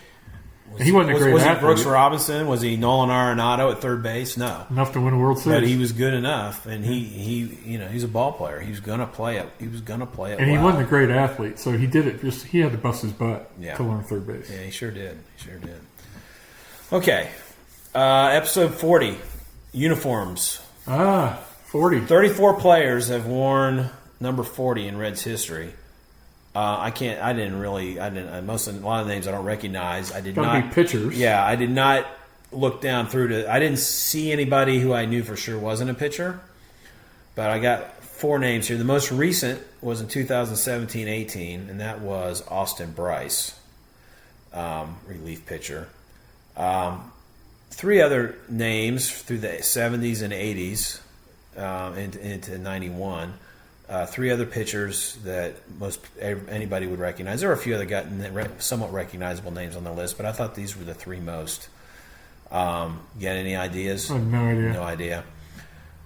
[SPEAKER 2] wasn't a great athlete.
[SPEAKER 1] Was he Brooks Robinson? Was he Nolan Arenado at third base? No.
[SPEAKER 2] Enough to win a World Series.
[SPEAKER 1] But he was good enough, and he's a ball player. He was gonna play it. He
[SPEAKER 2] And he wasn't a great athlete, so he did it. He had to bust his butt to learn third base.
[SPEAKER 1] Yeah, he sure did. Okay, episode 40, uniforms.
[SPEAKER 2] 40.
[SPEAKER 1] 34 players have worn number 40 in Reds history. A lot of the names I don't recognize.
[SPEAKER 2] Gotta be pitchers.
[SPEAKER 1] Yeah, I did not look down through I didn't see anybody who I knew for sure wasn't a pitcher, but I got 4 names here. The most recent was in 2017-18, and that was Austin Bryce, relief pitcher. 3 other names through the 70s and 80s into 91. 3 other pitchers that anybody would recognize. There were a few other somewhat recognizable names on the list, but I thought these were the 3 most. You got any ideas?
[SPEAKER 2] I have no idea.
[SPEAKER 1] No idea.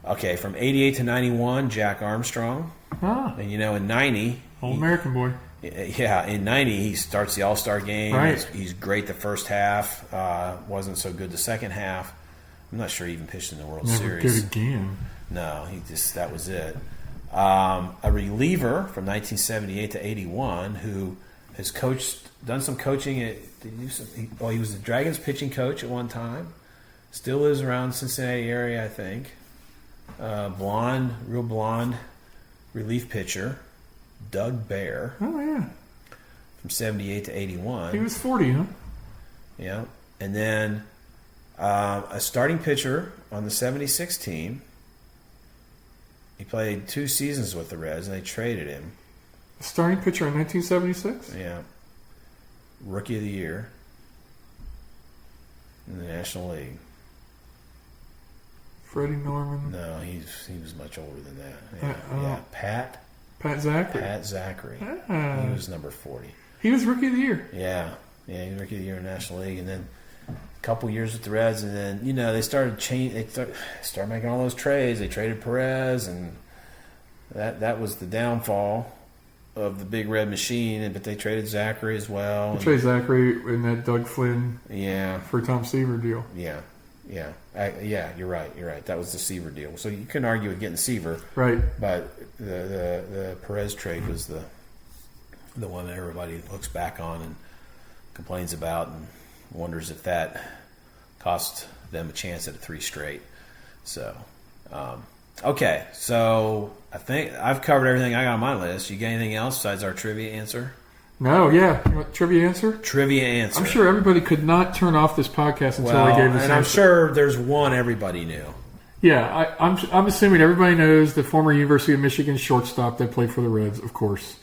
[SPEAKER 1] Okay, from 88 to 91, Jack Armstrong. And in 90...
[SPEAKER 2] All-American boy.
[SPEAKER 1] Yeah, in 90, he starts the All-Star game.
[SPEAKER 2] Right.
[SPEAKER 1] He's great the first half. Wasn't so good the second half. I'm not sure he even pitched in the World Series.
[SPEAKER 2] Never good again.
[SPEAKER 1] No, that was it. A reliever from 1978 to 81 who has done some coaching he was the Dragons pitching coach at one time. Still lives around Cincinnati area, I think. Real blonde relief pitcher, Doug Bear.
[SPEAKER 2] Oh yeah.
[SPEAKER 1] From 78 to 81.
[SPEAKER 2] He was 40, huh?
[SPEAKER 1] Yeah, and then a starting pitcher on the 76 team. He played 2 seasons with the Reds, and they traded him.
[SPEAKER 2] Starting pitcher in 1976?
[SPEAKER 1] Yeah. Rookie of the Year in the National League.
[SPEAKER 2] Freddie Norman?
[SPEAKER 1] No, he was much older than that. Yeah, Pat
[SPEAKER 2] Zachary.
[SPEAKER 1] Pat Zachary. He was number 40.
[SPEAKER 2] He was Rookie of the Year.
[SPEAKER 1] Yeah, he was Rookie of the Year in the National League, and then a couple years with the Reds, and then they started making all those trades. They traded Perez, and that was the downfall of the big red machine. But they traded Zachary as well.
[SPEAKER 2] They traded Zachary in that Doug Flynn for Tom Seaver deal.
[SPEAKER 1] Yeah, you're right. That was the Seaver deal. So you couldn't argue with getting Seaver,
[SPEAKER 2] right?
[SPEAKER 1] But the Perez trade was the one that everybody looks back on and complains about and wonders if that cost them a chance at a 3 straight. So, okay. So I think I've covered everything I got on my list. You got anything else besides our trivia answer?
[SPEAKER 2] No, yeah. Trivia answer?
[SPEAKER 1] Trivia answer.
[SPEAKER 2] I'm sure everybody could not turn off this podcast until I gave this
[SPEAKER 1] and
[SPEAKER 2] answer.
[SPEAKER 1] I'm sure there's one everybody knew.
[SPEAKER 2] Yeah, I'm assuming everybody knows the former University of Michigan shortstop that played for the Reds, of course,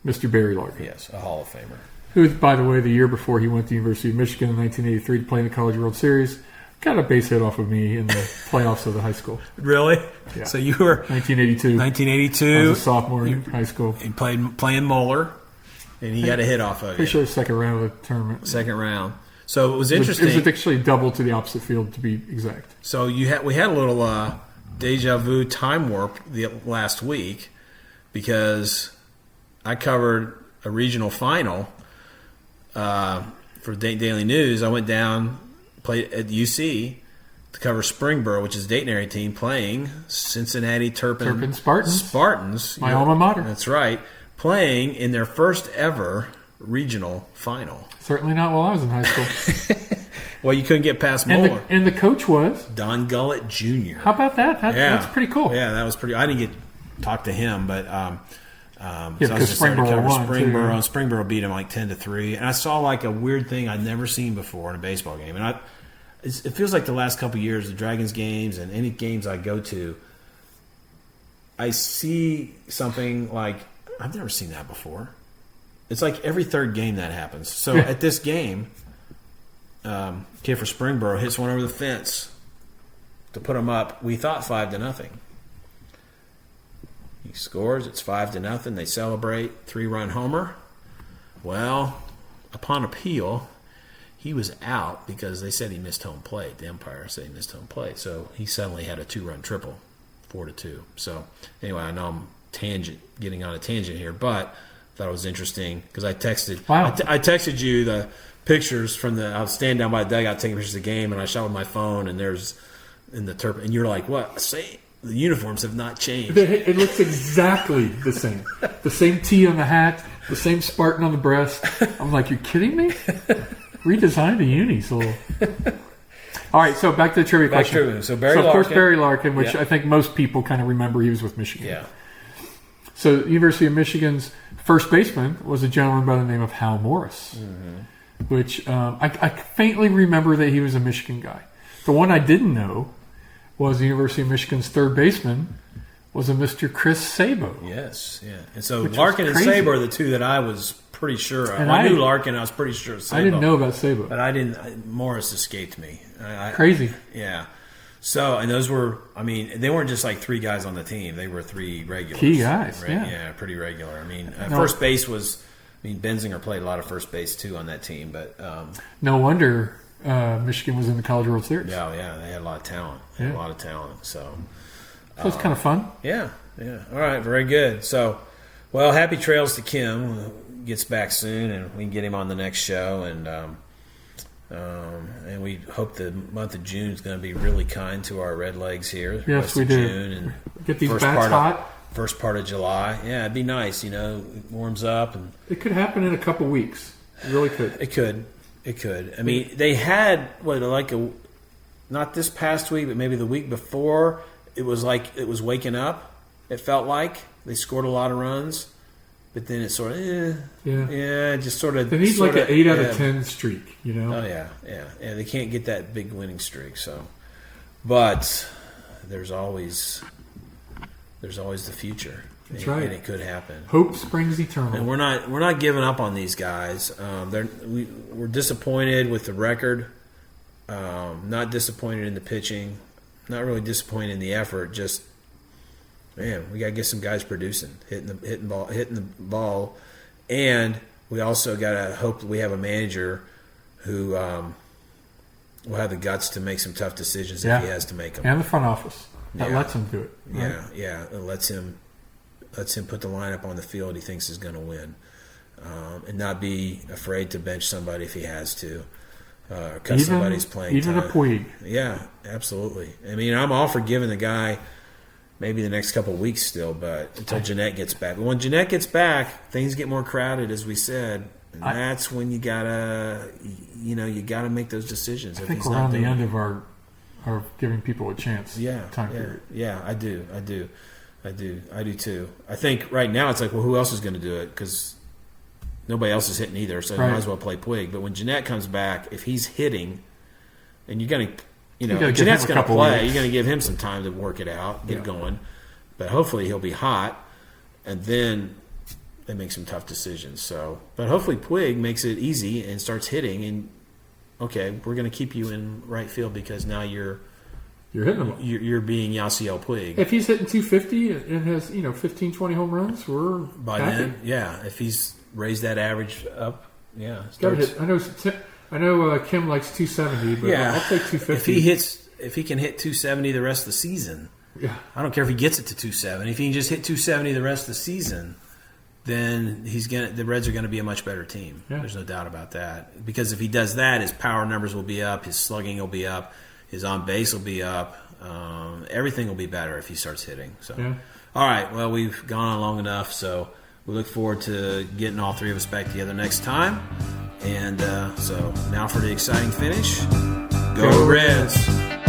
[SPEAKER 2] Mr. Barry Larkin.
[SPEAKER 1] Yes, a Hall of Famer.
[SPEAKER 2] Who, by the way, the year before he went to the University of Michigan in 1983 to play in the College World Series, got a base hit off of me in the playoffs of the high school.
[SPEAKER 1] Really?
[SPEAKER 2] Yeah.
[SPEAKER 1] So you were
[SPEAKER 2] 1982.
[SPEAKER 1] 1982.
[SPEAKER 2] I was a sophomore in high school.
[SPEAKER 1] You playing Moeller, and he got a hit off of you.
[SPEAKER 2] Pretty sure second round of the tournament.
[SPEAKER 1] Second round. So it was interesting.
[SPEAKER 2] It was actually double to the opposite field, to be exact.
[SPEAKER 1] So we had a little deja vu time warp last week because I covered a regional final for Daily News. I went down, played at UC to cover Springboro, which is a Dayton area team, playing Cincinnati Turpin Spartans.
[SPEAKER 2] My alma mater.
[SPEAKER 1] That's right. Playing in their first ever regional final.
[SPEAKER 2] Certainly not while I was in high school.
[SPEAKER 1] Well, you couldn't get past Moeller.
[SPEAKER 2] And the coach was?
[SPEAKER 1] Don Gullett Jr.
[SPEAKER 2] How about that? That's pretty cool.
[SPEAKER 1] Yeah, that was pretty. I didn't get to talk to him, but
[SPEAKER 2] because Springboro won
[SPEAKER 1] Springboro,
[SPEAKER 2] too.
[SPEAKER 1] Springboro beat him like 10-3, and I saw like a weird thing I'd never seen before in a baseball game, and it feels like the last couple of years, the Dragons games and any games I go to, I see something like I've never seen that before. It's like every third game that happens. So at this game, kid for Springboro hits one over the fence to put him up. We thought 5-0. He scores. It's 5-0. They celebrate 3-run homer. Well, upon appeal, he was out because they said he missed home plate. The umpire said he missed home plate. So he suddenly had a 2-run triple, 4-2. So anyway, I know I'm getting on a tangent here, but I thought it was interesting because I texted.
[SPEAKER 2] Wow.
[SPEAKER 1] I texted you the pictures from I was standing down by the dugout taking pictures of the game, and I shot with my phone, and there's in the Turpin, and you're like, what? Say the uniforms have not changed.
[SPEAKER 2] It looks exactly the same. The same T on the hat, the same Spartan on the breast. I'm like, you're kidding me? Redesigned the unis a little. All right, so back to the trivia question.
[SPEAKER 1] So Barry Larkin.
[SPEAKER 2] Of course, Barry Larkin, which I think most people kind of remember, he was with Michigan.
[SPEAKER 1] Yeah.
[SPEAKER 2] So University of Michigan's first baseman was a gentleman by the name of Hal Morris, which I faintly remember that he was a Michigan guy. The one I didn't know was the University of Michigan's third baseman was a Mr. Chris Sabo.
[SPEAKER 1] Yes, yeah. And so Larkin and Sabo are the two that I was pretty sure of.
[SPEAKER 2] And
[SPEAKER 1] I knew Larkin, I was pretty sure of Sabo.
[SPEAKER 2] I didn't know about Sabo.
[SPEAKER 1] But I didn't. Morris escaped me.
[SPEAKER 2] Crazy.
[SPEAKER 1] Yeah. So, and those were, I mean, they weren't just like three guys on the team. They were three regulars.
[SPEAKER 2] Key guys,
[SPEAKER 1] right? Yeah, pretty regular. I mean,
[SPEAKER 2] No.
[SPEAKER 1] first base was, Benzinger played a lot of first base too on that team. But
[SPEAKER 2] No wonder Michigan was in the College World Series.
[SPEAKER 1] yeah, they had a lot of talent.
[SPEAKER 2] Yeah.
[SPEAKER 1] A lot of talent. So
[SPEAKER 2] it's kind of fun.
[SPEAKER 1] yeah. All right, very good. So, well, happy trails to Kim. Gets back soon, and we can get him on the next show. And we hope the month of June is going to be really kind to our red legs here.
[SPEAKER 2] Yes, we do.
[SPEAKER 1] June and
[SPEAKER 2] Get these bats hot.
[SPEAKER 1] First part of July. Yeah, it'd be nice. It warms up. And
[SPEAKER 2] It could happen in a couple weeks. It really could.
[SPEAKER 1] It could. I mean, they had, not this past week, but maybe the week before, it was like it was waking up. It felt like they scored a lot of runs. But then it's sort of, just sort of.
[SPEAKER 2] They need like an 8 out of 10 streak,
[SPEAKER 1] Oh yeah. They can't get that big winning streak. So, but there's always the future.
[SPEAKER 2] That's right,
[SPEAKER 1] and it could happen.
[SPEAKER 2] Hope springs eternal.
[SPEAKER 1] And we're not giving up on these guys. We're disappointed with the record. Not disappointed in the pitching. Not really disappointed in the effort. Just. Man, we got to get some guys producing, hitting the ball, and we also got to hope that we have a manager who will have the guts to make some tough decisions if he has to make them,
[SPEAKER 2] and the front office that lets him do it. Right?
[SPEAKER 1] Yeah, it lets him put the lineup on the field he thinks is going to win, and not be afraid to bench somebody if he has to, cut somebody's playing
[SPEAKER 2] even
[SPEAKER 1] time.
[SPEAKER 2] A Puig.
[SPEAKER 1] Yeah, absolutely. I mean, I'm all for giving the guy. Maybe the next couple of weeks still, but until Jeanette gets back. But when Jeanette gets back, things get more crowded, as we said. And that's when you gotta make those decisions.
[SPEAKER 2] I think we're on the end of our giving people a chance. Time period.
[SPEAKER 1] Yeah, I do too. I think right now it's like, well, who else is going to do it? Because nobody else is hitting either, so you might as well play Puig. But when Jeanette comes back, if he's hitting, and you're going to. Jeanette's going to play.
[SPEAKER 2] Weeks.
[SPEAKER 1] You're going to give him some time to work it out, get going. But hopefully he'll be hot, and then they make some tough decisions. So, but hopefully Puig makes it easy and starts hitting. And okay, we're going to keep you in right field because now you're
[SPEAKER 2] hitting them.
[SPEAKER 1] You're being Yasiel Puig.
[SPEAKER 2] If he's hitting 250 and has 15, 20 home runs, we're
[SPEAKER 1] by
[SPEAKER 2] happy.
[SPEAKER 1] Then. Yeah, if he's raised that average up,
[SPEAKER 2] I know Kim likes 270, but I'll take 250.
[SPEAKER 1] If he can hit 270 the rest of the season,
[SPEAKER 2] Yeah.
[SPEAKER 1] I don't care if he gets it to 270. If he can just hit 270 the rest of the season, then the Reds are going to be a much better team.
[SPEAKER 2] Yeah.
[SPEAKER 1] There's no doubt about that. Because if he does that, his power numbers will be up, his slugging will be up, his on base will be up. Everything will be better if he starts hitting. So, All right. Well, we've gone on long enough, so we look forward to getting all three of us back together next time. And so now for the exciting finish. Go Reds!